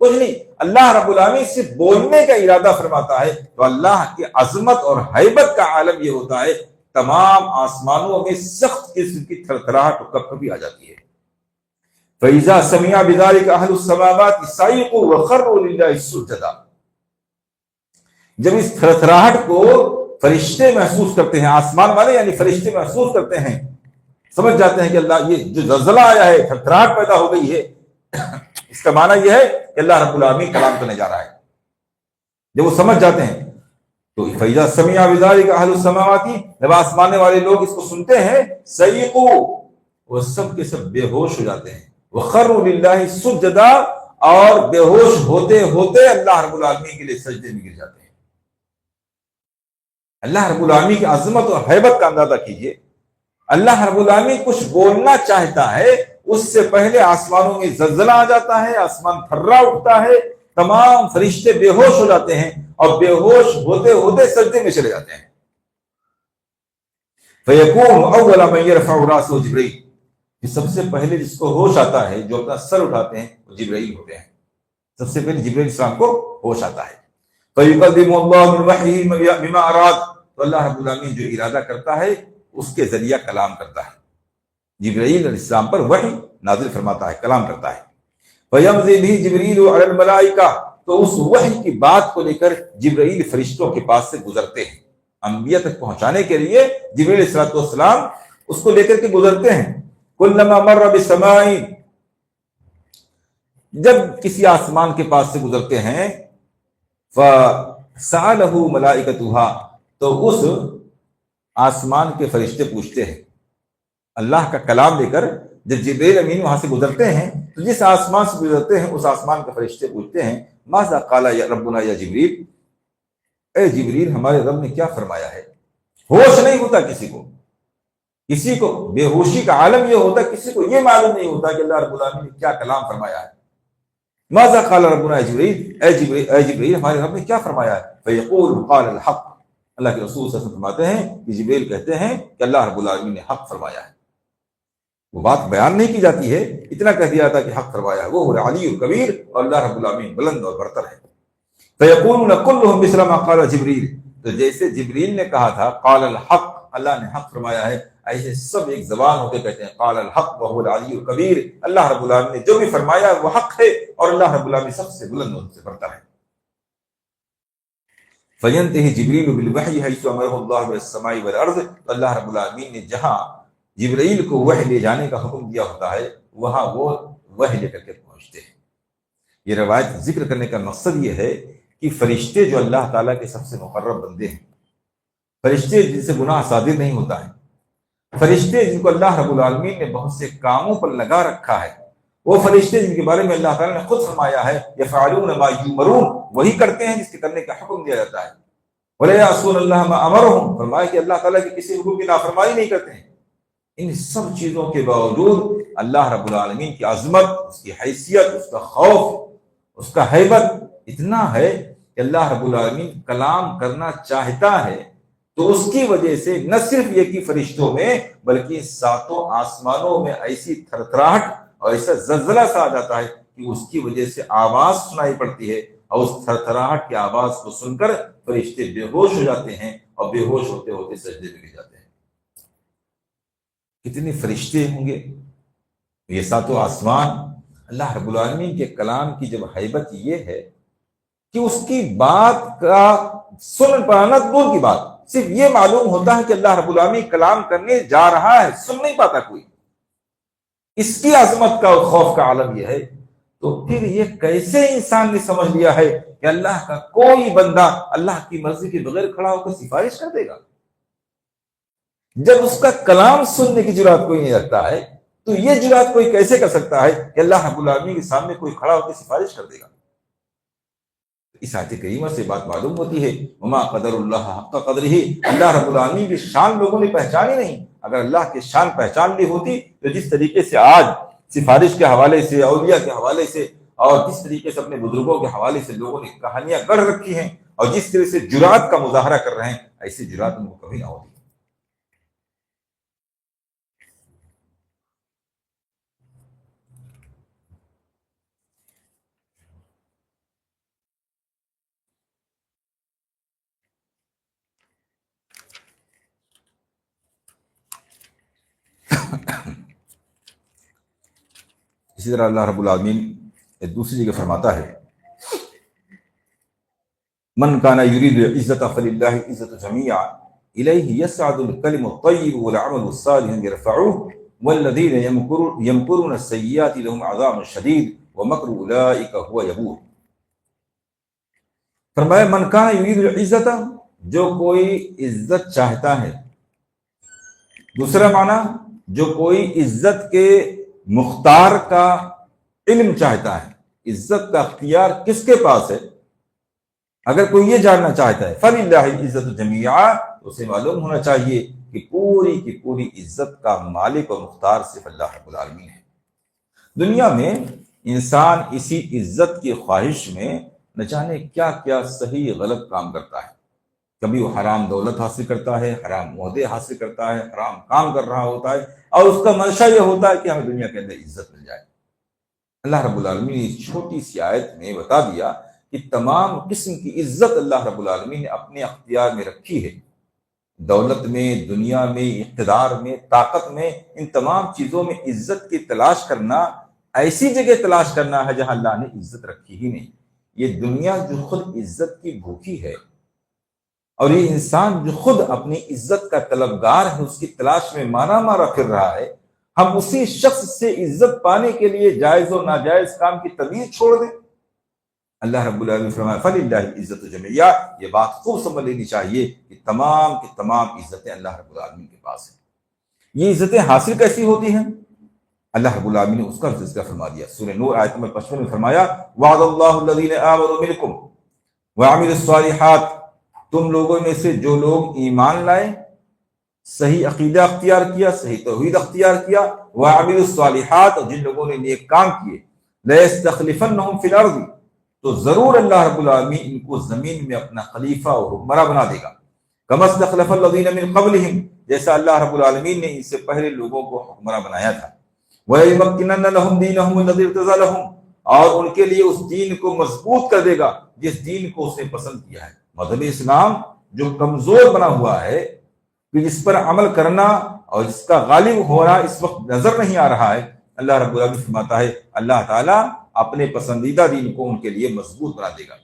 Speaker 1: کچھ نہیں، اللہ رب العالمین صرف بولنے کا ارادہ فرماتا ہے تو اللہ کی عظمت اور ہیبت کا عالم یہ ہوتا ہے، تمام آسمانوں میں سخت قسم کی تھرتھراہٹ اور کپکپی آ جاتی ہے۔ فَإِذَا سَمِعَ بِذَلِكَ أَهْلُ السَّمَاوَاتِ صَعِقُوا وَخَرُّوا لِلَّهِ سُجَّدًا، جب اس تھرتھراہٹ کو فرشتے محسوس کرتے ہیں، آسمان والے یعنی فرشتے محسوس کرتے ہیں، سمجھ جاتے ہیں کہ اللہ یہ جو زلزلہ آیا ہے، تھرتھراہٹ پیدا ہو گئی ہے، اس کا معنی یہ ہے کہ اللہ رب العالمین کلام کرنے جا رہا ہے، جب وہ سمجھ جاتے ہیں تو فَإِذَا سَمِعَ بِذَلِكَ أَهْلُ السَّمَاوَاتِ، جب آسمان والے لوگ اس کو سنتے ہیں، صَعِقُوا، وہ سب کے سب بے ہوش ہو جاتے ہیں، وَخَرُّوا لِلَّهِ سُجَّدًا، اور بے ہوش ہوتے ہوتے اللہ رب العالمین کے لیے سجدے میں گر جاتے ہیں۔ اللہ رب العالمین کی عظمت اور ہیبت کا اندازہ کیجئے، اللہ رب العالمین کچھ بولنا چاہتا ہے، اس سے پہلے آسمانوں میں زلزلہ آ جاتا ہے، آسمان تھرا اٹھتا ہے، تمام فرشتے بے ہوش ہو جاتے ہیں اور بے ہوش ہوتے ہوتے سجدے میں چلے جاتے ہیں۔ فَيَكُونُ أَوَّلَ مَن يَرْفَعُ رَأْسَهُ جبرائیل، سب سے پہلے جس کو ہوش آتا ہے، جو اپنا سر اٹھاتے ہیں، وہ جبرائیل ہوتے ہیں، سب سے پہلے جبرائیل السلام کو ہوش آتا ہے۔ فَيُقَدِّمُ اللَّهُ مِنْ وَحْيِهِ بِمَا أَرَادَ، تو اللہ رب العالمین جو ارادہ کرتا ہے اس کے ذریعہ کلام کرتا ہے، جبرائیل علیہ السلام پر وحی نازل فرماتا ہے، کلام کرتا ہے۔ فَيَمْضِي بِهِ جِبْرِيلُ عَلَى الْمَلَائِكَةِ، تو اس وحی کی بات کو لے کر جبرائیل فرشتوں کے پاس سے گزرتے ہیں، انبیاء تک پہنچانے کے لیے جبرائیل علیہ السلام اس کو لے کر کے گزرتے ہیں۔ كُلَّمَا مَرَّ بِالسَّمَاءِ، جب کسی آسمان کے پاس سے گزرتے ہیں، فَسَأَلَهُ مَلَائِكَتُهَا، تو اس آسمان کے فرشتے پوچھتے ہیں، اللہ کا کلام لے کر جب جبرائیل امین وہاں سے گزرتے ہیں تو جس آسمان سے گزرتے ہیں اس آسمان کے فرشتے پوچھتے ہیں، ماذا قال یا ربنا یا جبریل، اے جبریل ہمارے رب نے کیا فرمایا ہے۔ ہوش نہیں ہوتا کسی کو بے ہوشی کا عالم یہ ہوتا، کسی کو یہ معلوم نہیں ہوتا کہ اللہ رب العالمین نے کیا کلام فرمایا ہے۔ ماذا قال ربنا یا جبریل، اے جبریل ہمارے رب نے کیا فرمایا ہے۔ فیقول قال الحق، اللہ کے رسول صلی اللہ علیہ وسلم فرماتے ہیں کہ جبریل کہتے ہیں کہ اللہ رب العالمین نے حق فرمایا ہے۔ وہ بات بیان نہیں کی جاتی ہے، اتنا کہہ دیا تھا کہ حق فرمایا ہے، وہ العلی الکبیر، اور اللہ رب العالمین بلند اور برتر ہے۔ فیقولون کلهم مثل ما قال جبریل، تو جیسے جبریل نے کہا تھا قال الحق، اللہ نے حق فرمایا ہے، ایسے سب ایک زبان ہو کے کہتے ہیں قال الحق وهو العلی الکبیر، اللہ رب العالمین نے جو بھی فرمایا وہ حق ہے اور اللہ رب العالمین سب سے بلند اور سے برتر ہے۔ فینتہی جبریل بالوحی حیث امرہ اللہ بالسماء والارض، اللہ رب العالمین نے جہاں جبرائیل کو وحی لے جانے کا حکم دیا ہوتا ہے وہاں وہ وحی لے کر کے پہنچتے ہیں۔ یہ روایت ذکر کرنے کا مقصد یہ ہے کہ فرشتے جو اللہ تعالیٰ کے سب سے مقرب بندے ہیں، فرشتے جن سے گناہ صادر نہیں ہوتا ہے، فرشتے جن کو اللہ رب العالمین نے بہت سے کاموں پر لگا رکھا ہے، وہ فرشتے جن کے بارے میں اللہ تعالیٰ نے خود فرمایا ہے یفعلون ما یؤمرون، وہی کرتے ہیں جس کے کرنے کا حکم دیا جاتا ہے، ولا یعصون اللہ ما امرهم، فرمایا کہ اللہ تعالیٰ کے کسی حکم کی نافرمانی نہیں کرتے ہیں۔ ان سب چیزوں کے باوجود اللہ رب العالمین کی عظمت، اس کی حیثیت، اس کا خوف، اس کا ہیبت اتنا ہے کہ اللہ رب العالمین کلام کرنا چاہتا ہے تو اس کی وجہ سے نہ صرف یہ کہ فرشتوں میں بلکہ ساتوں آسمانوں میں ایسی تھرتھراہٹ اور ایسا زلزلہ سا آ جاتا ہے کہ اس کی وجہ سے آواز سنائی پڑتی ہے، اور اس تھرتھراہٹ کی آواز کو سن کر فرشتے بے ہوش ہو جاتے ہیں اور بے ہوش ہوتے ہوتے سجدے میں گر جاتے ہیں۔ کتنے فرشتے ہوں گے یہ ساتوں آسمان! اللہ رب العالمین کے کلام کی جب ہیبت یہ ہے کہ اس کی بات کا سن پانا دور کی بات، صرف یہ معلوم ہوتا ہے کہ اللہ رب العالمین کلام کرنے جا رہا ہے، سن نہیں پاتا کوئی، اس کی عظمت کا اور خوف کا عالم یہ ہے، تو پھر یہ کیسے انسان نے سمجھ لیا ہے کہ اللہ کا کوئی بندہ اللہ کی مرضی کے بغیر کھڑا ہو کر سفارش کر دے گا؟ جب اس کا کلام سننے کی جرات کوئی نہیں رکھتا ہے تو یہ جرات کوئی کیسے کر سکتا ہے کہ اللہ رب العالمین کے سامنے کوئی کھڑا ہو کے سفارش کر دے گا؟ اس آیت کریمہ سے بات معلوم ہوتی ہے وما قدر اللہ حق قدرہ، اللہ رب العالمین کی شان لوگوں نے پہچانی نہیں۔ اگر اللہ کی شان پہچان لی ہوتی تو جس طریقے سے آج سفارش کے حوالے سے، اولیاء کے حوالے سے، اور جس طریقے سے اپنے بزرگوں کے حوالے سے لوگوں نے کہانیاں گڑھ رکھی ہیں اور جس طرح سے جرات کا مظاہرہ کر رہے ہیں، ایسی جرات ان کو کبھی نہ ہوتی۔ اسی طرح اللہ رب العالمین ایک دوسری جگہ فرماتا ہے من کان یرید العزت فللہ العزت جمیعا الیہ یصعد الکلم الطیب والعمل الصالح یرفعوہ والذین یمکرون السیئات لهم عذاب شدید ومکر اولئک هو یبور۔ فرمایا من کان یرید العزت، جو کوئی عزت چاہتا ہے۔ دوسرا معنی جو کوئی عزت کے مختار کا علم چاہتا ہے، عزت کا اختیار کس کے پاس ہے، اگر کوئی یہ جاننا چاہتا ہے فللہ العزت جمیعا، تو اسے معلوم ہونا چاہیے کہ پوری کی پوری عزت کا مالک اور مختار صرف اللہ رب العالمین ہے۔ دنیا میں انسان اسی عزت کی خواہش میں نہ جانے کیا کیا صحیح غلط کام کرتا ہے، کبھی وہ حرام دولت حاصل کرتا ہے، حرام عہدے حاصل کرتا ہے، حرام کام کر رہا ہوتا ہے، اور اس کا منشا یہ ہوتا ہے کہ ہمیں دنیا کے اندر عزت مل جائے۔ اللہ رب العالمین نے اس چھوٹی سی آیت میں بتا دیا کہ تمام قسم کی عزت اللہ رب العالمین نے اپنے اختیار میں رکھی ہے، دولت میں، دنیا میں، اقتدار میں، طاقت میں، ان تمام چیزوں میں عزت کی تلاش کرنا ایسی جگہ تلاش کرنا ہے جہاں اللہ نے عزت رکھی ہی نہیں۔ یہ دنیا جو خود عزت کی بھوکی ہے، اور یہ انسان جو خود اپنی عزت کا طلبگار ہے، اس کی تلاش میں مارا مارا پھر رہا ہے، ہم اسی شخص سے عزت پانے کے لیے جائز و ناجائز کام کی تمیز چھوڑ دیں؟ اللہ رب العالمین فرمایا فللہ العزت جمیعا، یہ بات خوب سمجھ لینی چاہیے کہ تمام کی تمام عزتیں اللہ رب العالمین کے پاس ہیں۔ یہ عزتیں حاصل کیسی ہوتی ہیں؟ اللہ رب العالمین نے اس کا تذکرہ فرما دیا۔ سورہ نور آیت نمبر 55 میں فرمایا وعد اللہ الذین آمنوا منکم وعملوا الصالحات، تم لوگوں میں سے جو لوگ ایمان لائے، صحیح عقیدہ اختیار کیا، صحیح توحید اختیار کیا، وعملوا الصالحات، اور جن لوگوں نے نیک کام کیے، لَيَسْتَخْلِفَنَّهُمْ فِي الْأَرْضِ، تو ضرور اللہ رب العالمین ان کو زمین میں اپنا خلیفہ اور حکمراں بنا دے گا، كَمَا اسْتَخْلَفَ الَّذِينَ مِن قَبْلِهِمْ، جیسا اللہ رب العالمین نے ان سے پہلے لوگوں کو حکمراں بنایا تھا، وَلَيُمَكِّنَنَّ لَهُمْ دِينَهُمُ الَّذِي ارْتَضَىٰ لَهُمْ، اور ان کے لیے اس دین کو مضبوط کر دے گا جس دین کو اس نے پسند کیا ہے۔ مذہب اسلام جو کمزور بنا ہوا ہے، کہ جس پر عمل کرنا اور جس کا غالب ہونا اس وقت نظر نہیں آ رہا ہے، اللہ رب العالمین فرماتا ہے اللہ تعالیٰ اپنے پسندیدہ دین کو ان کے لیے مضبوط بنا دے گا۔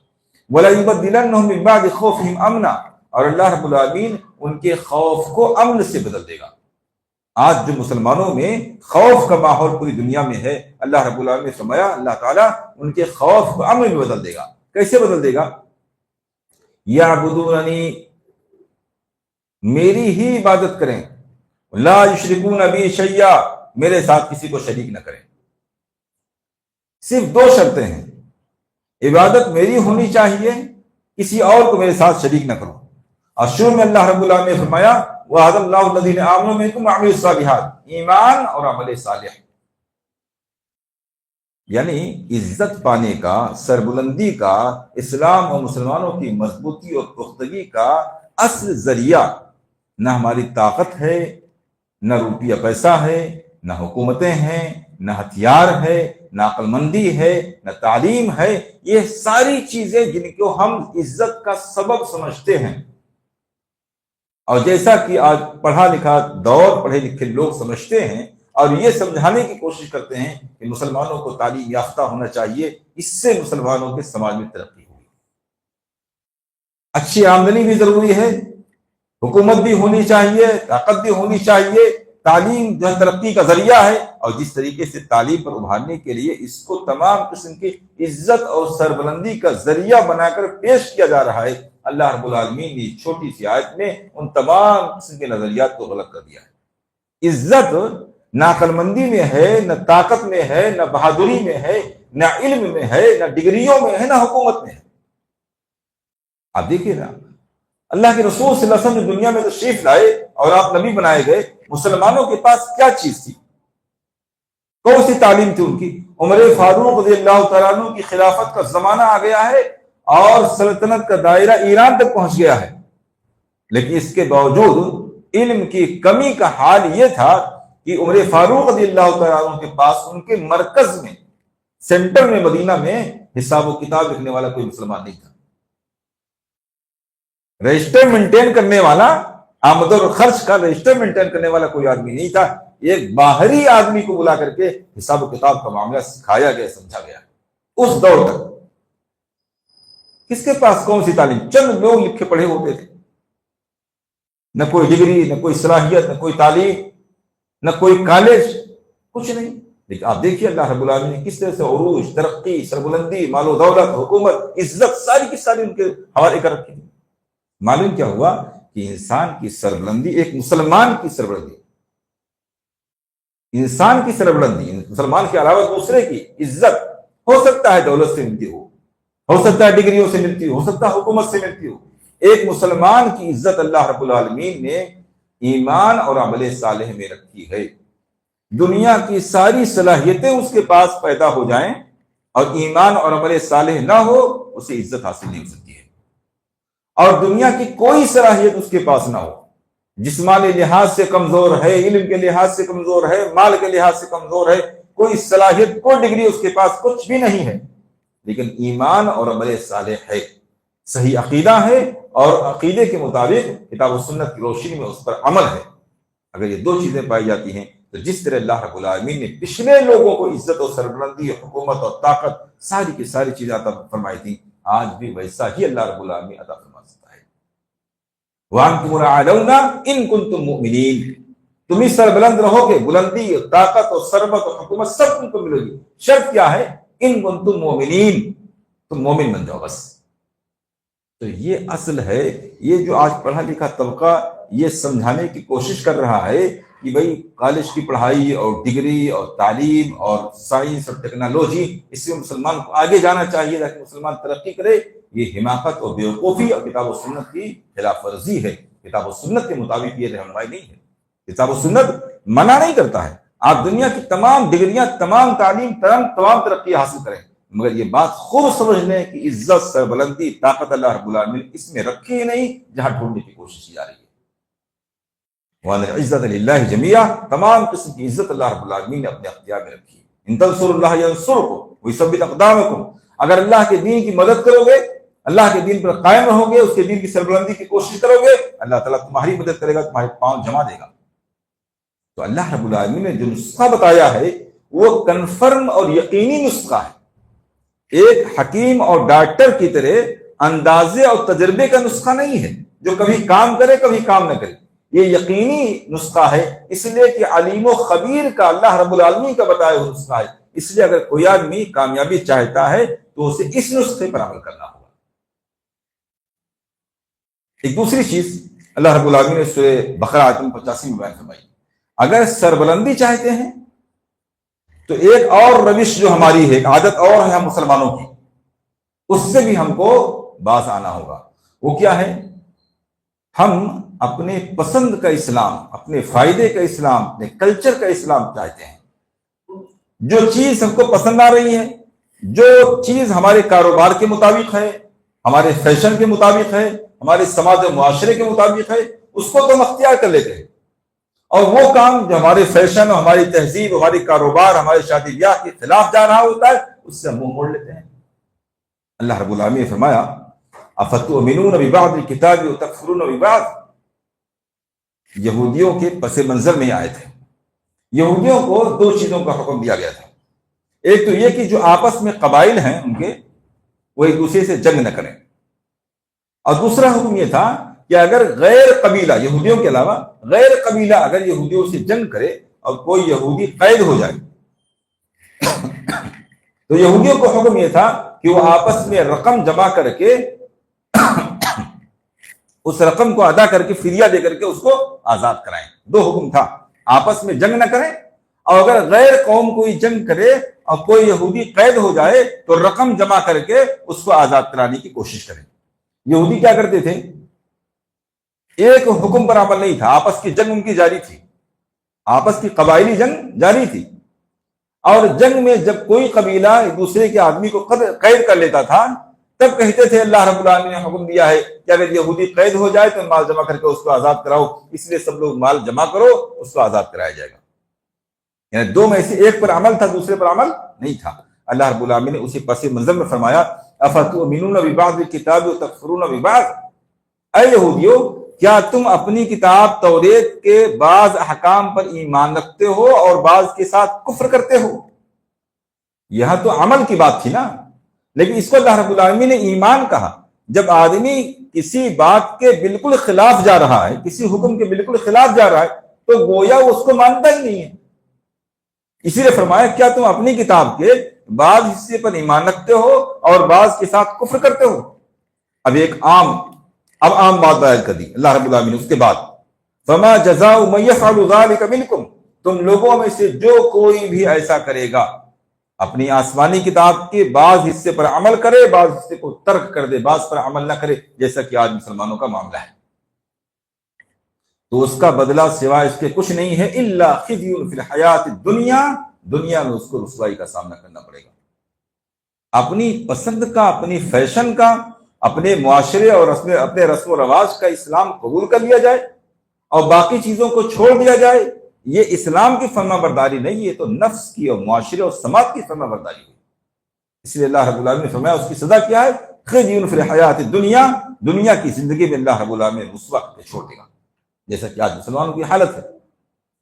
Speaker 1: وَلَيُبَدِّلَنَّهُم مِّن بَعْدِ خَوْفِهِمْ أَمْنًا، اور اللہ رب العالمین ان کے خوف کو امن سے بدل دے گا۔ آج جو مسلمانوں میں خوف کا ماحول پوری دنیا میں ہے، اللہ رب العالمین نے فرمایا اللہ تعالیٰ ان کے خوف کو امن میں بدل دے گا۔ کیسے بدل دے گا؟ یعبدوننی، میری ہی عبادت کریں، لا یشرکون بی شیئا، میرے ساتھ کسی کو شریک نہ کریں۔ صرف دو شرطیں ہیں، عبادت میری ہونی چاہیے، کسی اور کو میرے ساتھ شریک نہ کرو۔ اور شروع میں اللہ رب العالمین نے فرمایا وَعَدَ اللَّهُ الَّذِينَ آمَنُوا مِنكُمْ وَعَمِلُوا الصَّالِحَاتِ، ایمان اور عمل صالح، یعنی عزت پانے کا، سربلندی کا، اسلام اور مسلمانوں کی مضبوطی اور پختگی کا اصل ذریعہ نہ ہماری طاقت ہے، نہ روپیہ پیسہ ہے، نہ حکومتیں ہیں، نہ ہتھیار ہے، نہ عقل مندی ہے، نہ تعلیم ہے، یہ ساری چیزیں جن کو ہم عزت کا سبب سمجھتے ہیں، اور جیسا کہ آج پڑھا لکھا دور پڑھے لکھے لوگ سمجھتے ہیں اور یہ سمجھانے کی کوشش کرتے ہیں کہ مسلمانوں کو تعلیم یافتہ ہونا چاہیے، اس سے مسلمانوں کے سماج میں ترقی ہوگی۔ اچھی آمدنی بھی ضروری ہے، حکومت بھی ہونی چاہیے، طاقت بھی ہونی چاہیے، تعلیم جو ہے ترقی کا ذریعہ ہے، اور جس طریقے سے تعلیم پر ابھارنے کے لیے اس کو تمام قسم کی عزت اور سربلندی کا ذریعہ بنا کر پیش کیا جا رہا ہے، اللہ رب العالمین نے چھوٹی سی آیت میں ان تمام قسم کے نظریات کو غلط کر دیا ہے۔ عزت نہ عقل مندی میں ہے، نہ طاقت میں ہے، نہ بہادری میں ہے، نہ علم میں ہے، نہ ڈگریوں میں ہے، نہ حکومت میں ہے۔ آپ دیکھیے نا، اللہ کے رسول صلی اللہ علیہ وسلم دنیا میں تشریف لائے اور آپ نبی بنائے گئے، مسلمانوں کے پاس کیا چیز تھی؟ کون سی تعلیم تھی ان کی؟ عمر فاروق رضی اللہ تعالیٰ عنہ کی خلافت کا زمانہ آ گیا ہے اور سلطنت کا دائرہ ایران تک پہنچ گیا ہے، لیکن اس کے باوجود علم کی کمی کا حال یہ تھا کہ عمر فاروق رضی اللہ تعالیٰ عنہ کے پاس ان کے مرکز میں، سینٹر میں، مدینہ میں حساب و کتاب لکھنے والا کوئی مسلمان نہیں تھا، رجسٹر مینٹین کرنے والا، آمد و خرچ کا رجسٹر مینٹین کرنے والا کوئی آدمی نہیں تھا۔ ایک باہری آدمی کو بلا کر کے حساب و کتاب کا معاملہ سکھایا گیا، سمجھا گیا۔ اس دور تک کس کے پاس کون سی تعلیم؟ چند لوگ لکھے پڑھے ہوتے تھے، نہ کوئی ڈگری، نہ کوئی صلاحیت، نہ کوئی تعلیم، نہ کوئی کالج، کچھ نہیں۔ لیکن آپ دیکھیے اللہ رب العالمین نے کس طرح سے عروج، ترقی، سربلندی، مال و دولت، حکومت، عزت ساری کی ساری ان کے حوالے کر رکھی۔ معلوم کیا ہوا کہ انسان کی سربلندی، ایک مسلمان کی سربلندی، انسان کی سربلندی، مسلمان کے علاوہ دوسرے کی عزت ہو سکتا ہے دولت سے ملتی ہو سکتا ہے ڈگریوں سے ملتی ہو سکتا ہے حکومت سے ملتی ہو۔ ایک مسلمان کی عزت اللہ رب العالمین نے ایمان اور عمل صالح میں رکھی ہے۔ دنیا کی ساری صلاحیتیں اس کے پاس پیدا ہو جائیں اور ایمان اور عمل صالح نہ ہو، اسے عزت حاصل نہیں ہو سکتی ہے۔ اور دنیا کی کوئی صلاحیت اس کے پاس نہ ہو، جسمانی لحاظ سے کمزور ہے، علم کے لحاظ سے کمزور ہے، مال کے لحاظ سے کمزور ہے، کوئی صلاحیت، کوئی ڈگری اس کے پاس کچھ بھی نہیں ہے، لیکن ایمان اور عمل صالح ہے، صحیح عقیدہ ہے اور عقیدے کے مطابق کتاب و سنت کی روشنی میں اس پر عمل ہے، اگر یہ دو چیزیں پائی جاتی ہیں تو جس طرح اللہ رب العالمین نے پچھلے لوگوں کو عزت و سربلندی، حکومت اور طاقت، ساری کی ساری چیزیں عطا فرمائی تھی، آج بھی ویسا ہی اللہ رب العالمین عطا فرما سکتا ہے۔ وَأَنْتُمُ الْأَعْلَوْنَ إِن كُنتُم مُؤْمِنِينَ، تم ہی سربلند رہو گے، بلندی اور طاقت اور ثروت اور حکومت سب تم کو ملے گی، شرط کیا ہے؟ ان کنتم مومنین، تم مومن بن جاؤ بس۔ تو یہ اصل ہے، یہ جو آج پڑھا لکھا طبقہ یہ سمجھانے کی کوشش کر رہا ہے کہ بھئی کالج کی پڑھائی اور ڈگری اور تعلیم اور سائنس اور ٹیکنالوجی، اس سے مسلمان کو آگے جانا چاہیے تاکہ مسلمان ترقی کرے، یہ حماقت اور بیوقوفی اور کتاب و سنت کی خلاف ورزی ہے۔ کتاب و سنت کے مطابق یہ رہنمائی نہیں ہے، کتاب و سنت منع نہیں کرتا ہے آپ دنیا کی تمام ڈگریاں، تمام تعلیم، تمام ترقی حاصل کریں، مگر یہ بات خوب سمجھ لیں کہ عزت، سربلندی، طاقت اللہ رب العالمین اس میں رکھی ہی نہیں جہاں ڈھونڈنے کی کوشش کی جا رہی ہے۔ وَأَنَّ الْعِزَّةَ لِلَّهِ جَمِيعًا، تمام قسم کی عزت اللہ رب العالمین نے اپنے اختیار میں رکھی ہے۔ ان تنصروا اللہ ینصرکم ویثبت اقدامکم، اگر اللہ کے دین کی مدد کرو گے، اللہ کے دین پر قائم رہو گے، اس کے دین کی سربلندی کی کوشش کرو گے، اللہ تعالیٰ تمہاری مدد کرے گا، تمہارے پاؤں جما دے گا۔ تو اللہ رب العالمین نے جو نسخہ بتایا ہے وہ کنفرم اور یقینی نسخہ ہے، ایک حکیم اور ڈاکٹر کی طرح اندازے اور تجربے کا نسخہ نہیں ہے جو کبھی کام کرے کبھی کام نہ کرے، یہ یقینی نسخہ ہے، اس لیے کہ علیم و خبیر کا اللہ رب العالمین کا بتایا ہوا نسخہ ہے، اس لیے اگر کوئی آدمی کامیابی چاہتا ہے تو اسے اس نسخے پر عمل کرنا ہوگا۔ ایک دوسری چیز اللہ رب العالمین نے سورہ بقرہ آیت 85 میں بیان فرمائی، اگر سربلندی چاہتے ہیں تو ایک اور روش جو ہماری ہے، ایک عادت اور ہے ہم مسلمانوں کی، اس سے بھی ہم کو باز آنا ہوگا۔ وہ کیا ہے؟ ہم اپنے پسند کا اسلام، اپنے فائدے کا اسلام، اپنے کلچر کا اسلام چاہتے ہیں۔ جو چیز ہم کو پسند آ رہی ہے، جو چیز ہمارے کاروبار کے مطابق ہے، ہمارے فیشن کے مطابق ہے، ہمارے سماج و معاشرے کے مطابق ہے، اس کو تو ہم اختیار کر لیتے ہیں، اور وہ کام جو ہمارے فیشن، ہماری تہذیب، ہماری کاروبار، ہمارے شادی بیاہ کے خلاف جا رہا ہوتا ہے، اس سے ہم منہ موڑ لیتے ہیں۔ اللہ رب العالمین نے فرمایا افتؤمنون ببعض الکتاب وتکفرون ببعض، یہودیوں کے پس منظر میں آئے تھے۔ یہودیوں کو دو چیزوں کا حکم دیا گیا تھا، ایک تو یہ کہ جو آپس میں قبائل ہیں ان کے، وہ ایک دوسرے سے جنگ نہ کریں، اور دوسرا حکم یہ تھا کہ اگر غیر قبیلہ، یہودیوں کے علاوہ غیر قبیلہ اگر یہودیوں سے جنگ کرے اور کوئی یہودی قید ہو جائے تو یہودیوں کو حکم یہ تھا کہ وہ آپس میں رقم جمع کر کے اس رقم کو ادا کر کے فدیہ دے کر کے اس کو آزاد کرائیں۔ دو حکم تھا، آپس میں جنگ نہ کریں، اور اگر غیر قوم کوئی جنگ کرے اور کوئی یہودی قید ہو جائے تو رقم جمع کر کے اس کو آزاد کرانے کی کوشش کریں۔ یہودی کیا کرتے تھے؟ ایک حکم پر عمل نہیں تھا، آپس کی جنگ ان کی جاری تھی، آپس کی قبائلی جنگ جاری تھی، اور جنگ میں جب کوئی قبیلہ ایک دوسرے کے آدمی کو قید کر لیتا تھا تب کہتے تھے اللہ رب العالمین نے حکم دیا ہے کہ اگر یہودی قید ہو جائے تو مال جمع کر کے اس کو آزاد کراؤ، اس لیے سب لوگ مال جمع کرو، اس کو آزاد کرایا جائے گا۔ یعنی دو میں سے ایک پر عمل تھا، دوسرے پر عمل نہیں تھا۔ اللہ رب العالمین نے اسی پس منظر میں فرمایا افتؤمنون ببعض الکتاب وتکفرون ببعض، اے یہودیو کیا تم اپنی کتاب توریت کے بعض احکام پر ایمان رکھتے ہو اور بعض کے ساتھ کفر کرتے ہو؟ یہاں تو عمل کی بات تھی نا، لیکن اس کو اللہ رب العالمین نے ایمان کہا۔ جب آدمی کسی بات کے بالکل خلاف جا رہا ہے، کسی حکم کے بالکل خلاف جا رہا ہے، تو گویا وہ اس کو مانتا ہی نہیں ہے۔ اسی لیے فرمایا کیا تم اپنی کتاب کے بعض حصے پر ایمان رکھتے ہو اور بعض کے ساتھ کفر کرتے ہو؟ اب عام بات بیان کر دی اللہ رب العالمین نے۔ اس کے بعد فما جزاء من يفعل ذلك منكم، تم لوگوں میں سے جو کوئی بھی ایسا کرے گا، اپنی آسمانی کتاب کے بعض حصے پر عمل کرے، بعض حصے کو ترک کر دے، بعض پر عمل نہ کرے، جیسا کہ آج مسلمانوں کا معاملہ ہے، تو اس کا بدلہ سوائے اس کے کچھ نہیں ہے، الا خزي فی الحیات الدنیا، دنیا میں اس کو رسوائی کا سامنا کرنا پڑے گا۔ اپنی پسند کا، اپنی فیشن کا، اپنے معاشرے اور اپنے رسم و رواج کا اسلام قبول کر لیا جائے اور باقی چیزوں کو چھوڑ دیا جائے، یہ اسلام کی فرما برداری نہیں، یہ تو نفس کی اور معاشرے اور سماج کی فرما برداری ہے۔ اس لیے اللہ رب العالمین نے فرمایا اس کی سزا کیا ہے؟ خزي فی الحیات الدنیا، دنیا کی زندگی میں اللہ رب العالمین رسوا کر کے چھوڑ دے گا، جیسا کہ آج مسلمانوں کی حالت ہے۔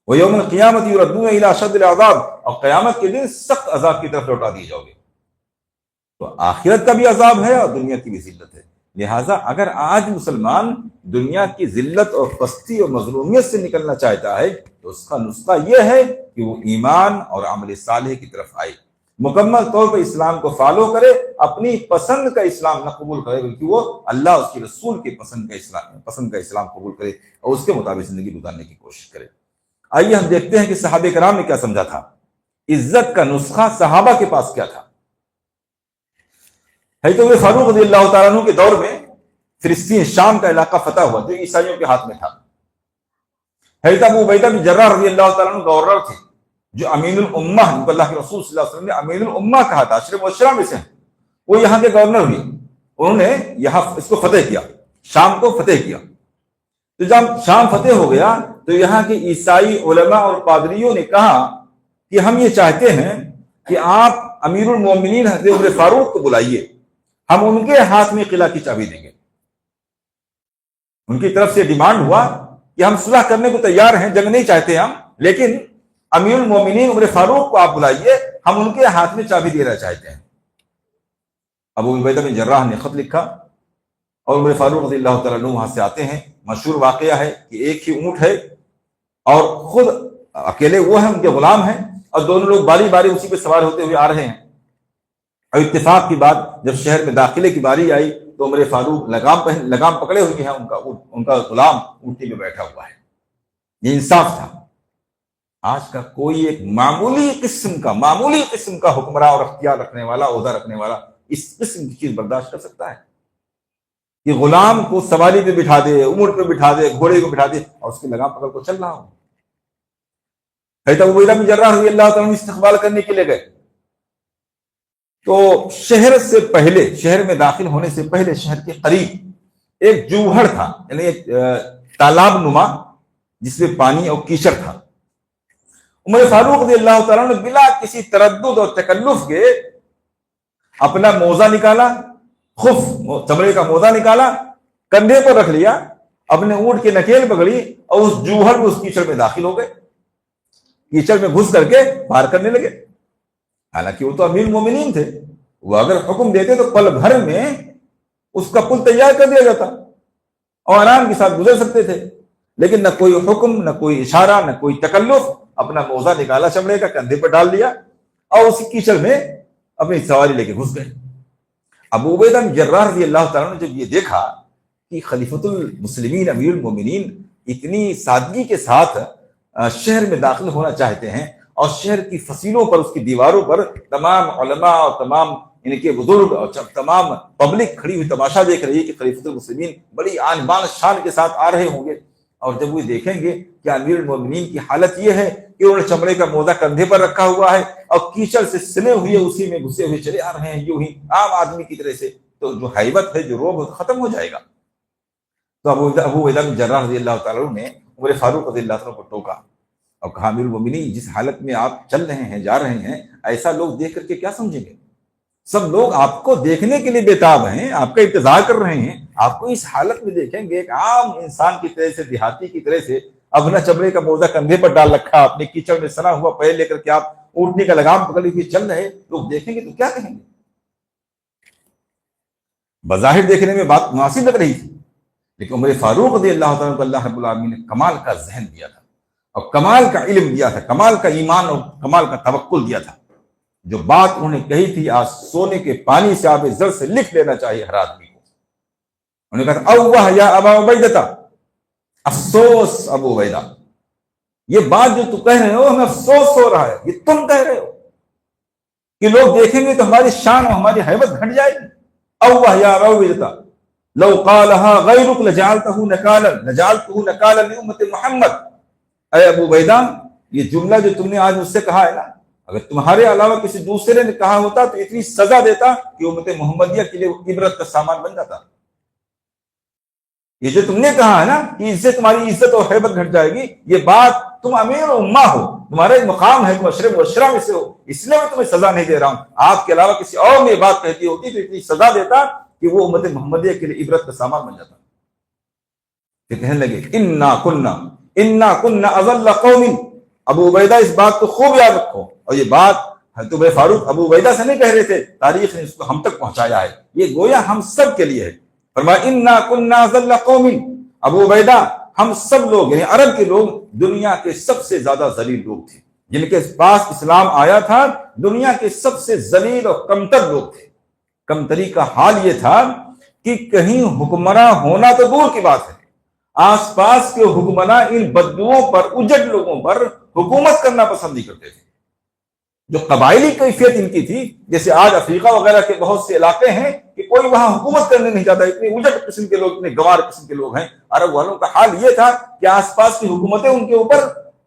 Speaker 1: وَيَوْمَ الْقِيَامَةِ يُرَدُّونَ إِلَىٰ أَشَدِّ الْعَذَابِ، اور قیامت کے دن سخت عذاب کی طرف لوٹا دیے جاؤ گے۔ تو آخرت کا بھی عذاب ہے اور دنیا کی بھی ذلت ہے۔ لہٰذا اگر آج مسلمان دنیا کی ذلت اور پستی اور مظلومیت سے نکلنا چاہتا ہے تو اس کا نسخہ یہ ہے کہ وہ ایمان اور عمل صالح کی طرف آئے، مکمل طور پر اسلام کو فالو کرے، اپنی پسند کا اسلام نہ قبول کرے بلکہ وہ اللہ اس کے رسول کے پسند کا اسلام قبول کرے اور اس کے مطابق زندگی گزارنے کی کوشش کرے۔ آئیے ہم دیکھتے ہیں کہ صحابہ کرام نے کیا سمجھا تھا، عزت کا نسخہ صحابہ کے پاس کیا تھا۔ حضرت عمر فاروق رضی اللہ تعالیٰ عنہ کے دور میں فلسطین شام کا علاقہ فتح ہوا جو عیسائیوں کے ہاتھ میں تھا۔ حضرت ابو عبیدہ بن جراح رضی اللہ تعالیٰ عنہ گورنر تھے، جو امین الامہ، اللہ کے رسول صلی اللہ علیہ وسلم نے امین الامہ کہا تھا، عشرہ مبشرہ میں سے، وہ یہاں کے گورنر ہوئے، انہوں نے یہاں اس کو فتح کیا، شام کو فتح کیا۔ تو جب شام فتح ہو گیا تو یہاں کے عیسائی علماء اور پادریوں نے کہا کہ ہم یہ چاہتے ہیں کہ آپ امیر المومنین حضرت عمر فاروق کو بلائیے، ہم ان کے ہاتھ میں قلعہ کی چابی دیں گے۔ ان کی طرف سے ڈیمانڈ ہوا کہ ہم صلح کرنے کو تیار ہیں، جنگ نہیں چاہتے ہم، لیکن امیر المومنین عمر فاروق کو آپ بلائیے، ہم ان کے ہاتھ میں چابی دینا چاہتے ہیں۔ ابو عبیدہ بن جراح نے خط لکھا اور عمر فاروق رضی اللہ تعالیٰ عنہ وہاں سے آتے ہیں۔ مشہور واقعہ ہے کہ ایک ہی اونٹ ہے اور خود اکیلے وہ ہیں، ان کے غلام ہیں، اور دونوں لوگ باری باری اسی پہ سوار ہوتے ہوئے آ رہے ہیں۔ اور اتفاق کی بات، جب شہر میں داخلے کی باری آئی تو عمر فاروق لگام پکڑے ہوئے ہیں، ان کا غلام اونٹی میں بیٹھا ہوا ہے۔ یہ انصاف تھا۔ آج کا کوئی ایک معمولی قسم کا حکمراں اور اختیار رکھنے والا، عہدہ رکھنے والا اس قسم کی چیز برداشت کر سکتا ہے کہ غلام کو سواری پہ بٹھا دے، اونٹ پہ بٹھا دے، گھوڑے کو بٹھا دے اور اس کی لگام پکڑ کو چل رہا ہو؟ حضرت ابو عبیدہ بن جراح رضی اللہ تعالیٰ عنہ استقبال کرنے کے لیے گئے تو شہر میں داخل ہونے سے پہلے شہر کے قریب ایک جوہر تھا، یعنی ایک تالاب نما جس میں پانی اور کیچڑ تھا۔ عمر فاروق رضی اللہ تعالیٰ نے بلا کسی تردد اور تکلف کے اپنا موزہ نکالا، خف چمڑے کا موزہ نکالا، کندھے پر رکھ لیا، اپنے اونٹ کی نکیل پکڑی اور اس جوہر میں اس کیچڑ میں داخل ہو گئے، کیچڑ میں گھس کر کے پار کرنے لگے۔ حالانکہ وہ تو امیر المومنین تھے، وہ اگر حکم دیتے تو پل بھر میں اس کا پل تیار کر دیا جاتا اور آرام کے ساتھ گزر سکتے تھے، لیکن نہ کوئی حکم، نہ کوئی اشارہ، نہ کوئی تکلف، اپنا موزہ نکالا چمڑے کا، کندھے پر ڈال دیا اور اس کیچڑ میں اپنی سواری لے کے گھس گئے۔ ابو عبیدہ بن جراح رضی اللہ تعالیٰ نے جب یہ دیکھا کہ خلیفۃ المسلمین امیر المومنین اتنی سادگی کے ساتھ شہر میں داخل ہونا چاہتے ہیں اور شہر کی فصیلوں پر، اس کی دیواروں پر تمام علماء اور تمام ان کے بزرگ اور تمام پبلک کھڑی ہوئی تماشا دیکھ رہی ہے کہ خلیفۃ المسلمین بڑی آن بان شان کے ساتھ آ رہے ہوں گے، اور جب وہ دیکھیں گے کہ امیر المومنین کی حالت یہ ہے کہ انہوں نے چمڑے کا موزہ کندھے پر رکھا ہوا ہے اور کیچڑ سے سنے ہوئے اسی میں گھسے ہوئے چلے آ رہے ہیں یوں ہی عام آدمی کی طرح سے، تو جو حیبت ہے، جو روب ختم ہو جائے گا۔ تو ابو عبیدہ بن جراح رضی اللہ تعالیٰ نے عمر فاروق رضی اللہ تعالیٰ کو ٹوکا اور کہا امیر المومنین جس حالت میں آپ چل رہے ہیں، جا رہے ہیں، ایسا لوگ دیکھ کر کے کیا سمجھیں گے؟ سب لوگ آپ کو دیکھنے کے لیے بےتاب ہیں، آپ کا انتظار کر رہے ہیں، آپ کو اس حالت میں دیکھیں گے، ایک عام انسان کی طرح سے، دیہاتی کی طرح سے اپنا چمڑے کا موزہ کندھے پر ڈال رکھا، اپنے کیچڑ میں سنا ہوا پیر لے کر کے آپ اونٹنے کا لگام پکڑے ہوئے چل رہے، لوگ دیکھیں گے تو کیا کہیں گے؟ بظاہر دیکھنے میں بات مناسب لگ رہی تھی، لیکن عمر فاروق رضی اللہ تعالیٰ کو اللہ رب العالمین نے کمال کا ذہن دیا تھا اور کمال کا علم دیا تھا، کمال کا ایمان اور کمال کا توکل دیا تھا۔ جو بات انہوں نے کہی تھی آج سونے کے پانی سے، آب زر سے لکھ لینا چاہیے ہر آدمی کو۔ انہوں نے کہا اوہ یا ابا عبیدہ، افسوس ابو عبیدہ، یہ بات جو تم کہہ رہے ہو ہمیں افسوس ہو رہا ہے، یہ تم کہہ رہے ہو کہ لوگ دیکھیں گے تو ہماری شان اور ہماری حیبت گھٹ جائے گی۔ اوہ یا ابا عبیدہ لو قالها غیرک لجعلته نکالا لامت محمد، اے ابو عبیدہ یہ جملہ جو تم نے آج مجھ سے کہا ہے نا، اگر تمہارے علاوہ کسی دوسرے نے کہا ہوتا تو اتنی سزا دیتا کہ امت محمدیہ کے لیے عبرت کا سامان بن جاتا۔ یہ جو تم نے کہا ہے نا کہ اس سے تمہاری عزت اور حیبت گھٹ جائے گی، یہ بات تم امیر امہ ہو، تمہارا ایک مقام ہے، تم اشرف مبشرہ میں سے ہو، اس لیے میں تمہیں سزا نہیں دے رہا ہوں۔ آپ کے علاوہ کسی اور نے یہ بات کہتی ہوتی تو اتنی سزا دیتا کہ وہ امت محمدیہ کے لیے عبرت کا سامان بن جاتا۔ پھر کہنے لگے انا کنا اضل قوم، ابو عبیدہ اس بات کو خوب یاد رکھو، اور یہ بات حضرت عمر فاروق ابو عبیدہ سے نہیں کہہ رہے تھے، تاریخ نے اس کو ہم تک پہنچایا ہے، یہ گویا ہم سب کے لیے ہے۔ فرمایا انا کنا اضل قوم، ابو عبیدہ ہم سب لوگ یعنی عرب کے لوگ دنیا کے سب سے زیادہ ذلیل لوگ تھے، جن کے پاس اسلام آیا تھا دنیا کے سب سے ذلیل اور کمتر لوگ تھے۔ کمتری کا حال یہ تھا کہ کہیں حکمراں ہونا تو دور کی بات ہے، آس پاس کے حکمراں ان بدوؤں پر، اجڑ لوگوں پر حکومت کرنا پسند نہیں کرتے تھے۔ جو قبائلی کیفیت ان کی تھی، جیسے آج افریقہ وغیرہ کے بہت سے علاقے ہیں کہ کوئی وہاں حکومت کرنے نہیں چاہتا، اتنے اجڑ قسم کے لوگ، اتنے گوار قسم کے لوگ ہیں۔ عرب والوں کا حال یہ تھا کہ آس پاس کی حکومتیں ان کے اوپر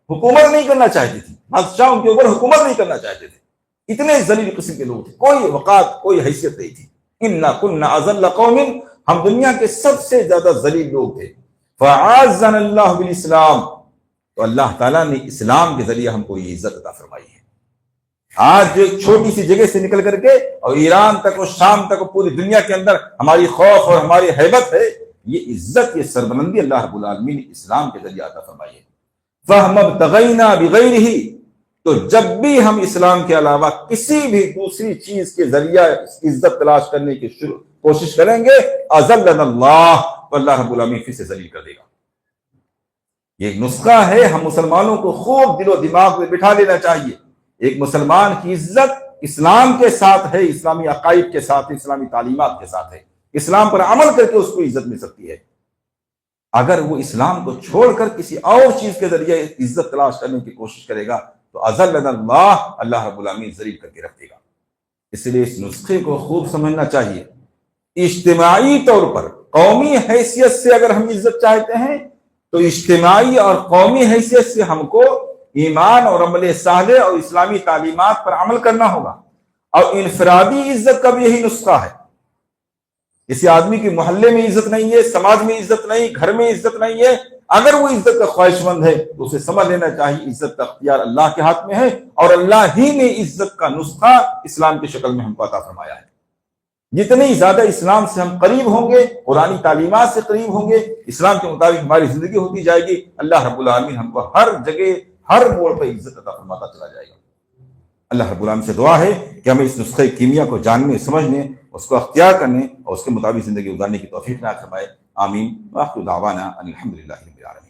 Speaker 1: حکومت نہیں کرنا چاہتی تھی، بادشاہ ان کے اوپر حکومت نہیں کرنا چاہتے تھے، اتنے ذلیل قسم کے لوگ تھے، کوئی وقات، کوئی حیثیت نہیں تھی۔ انا کنا اذل قوم، ہم دنیا کے سب سے زیادہ ذلیل لوگ تھے۔ فاعزنا اللہ بالاسلام، تو اللہ تعالیٰ نے اسلام کے ذریعے ہم کو یہ عزت عطا فرمائی ہے۔ آج جو ایک چھوٹی سی جگہ سے نکل کر کے اور ایران تک اور شام تک اور پوری دنیا کے اندر ہماری خوف اور ہماری حیبت ہے، یہ عزت، یہ سربلندی اللہ رب العالمین نے اسلام کے ذریعے عطا فرمائی ہے۔ فَهْمَ ابْتَغَيْنَا بِغَيْرِهِ، تو جب بھی ہم اسلام کے علاوہ کسی بھی دوسری چیز کے ذریعہ عزت تلاش کرنے کی کوشش کریں گے، اذلنا اللہ، تو اللہ رب العالمین پھر سے ذلیل کر دے گا۔ یہ ایک نسخہ ہے، ہم مسلمانوں کو خوب دل و دماغ میں بٹھا لینا چاہیے۔ ایک مسلمان کی عزت اسلام کے ساتھ ہے، اسلامی عقائد کے ساتھ، اسلامی تعلیمات کے ساتھ ہے، اسلام پر عمل کر کے اس کو عزت مل سکتی ہے۔ اگر وہ اسلام کو چھوڑ کر کسی اور چیز کے ذریعے عزت تلاش کرنے کی کوشش کرے گا تو اذلنا اللہ، اللہ رب العالمین ذلیل کر کے رکھ دے گا۔ اس لیے اس نسخے کو خوب سمجھنا چاہیے۔ اجتماعی طور پر قومی حیثیت سے اگر ہم عزت چاہتے ہیں تو اجتماعی اور قومی حیثیت سے ہم کو ایمان اور عمل صالح اور اسلامی تعلیمات پر عمل کرنا ہوگا، اور انفرادی عزت کا بھی یہی نسخہ ہے۔ کسی آدمی کی محلے میں عزت نہیں ہے، سماج میں عزت نہیں، گھر میں عزت نہیں ہے، اگر وہ عزت کا خواہش مند ہے تو اسے سمجھ لینا چاہیے عزت کا اختیار اللہ کے ہاتھ میں ہے، اور اللہ ہی نے عزت کا نسخہ اسلام کی شکل میں ہم کو عطا فرمایا ہے۔ جتنی زیادہ اسلام سے ہم قریب ہوں گے، قرآنی تعلیمات سے قریب ہوں گے، اسلام کے مطابق ہماری زندگی ہوتی جائے گی، اللہ رب العالمین ہم کو ہر جگہ ہر موڑ پہ عزت عطا فرماتا چلا جائے گا۔ اللہ رب العالمین سے دعا ہے کہ ہمیں اس نسخہ کیمیا کو جاننے، سمجھنے، اس کو اختیار کرنے اور اس کے مطابق زندگی گزارنے کی توفیق عطا فرمائے۔ آمین۔ وآخر دعوانا ان الحمد للہ رب العالمین۔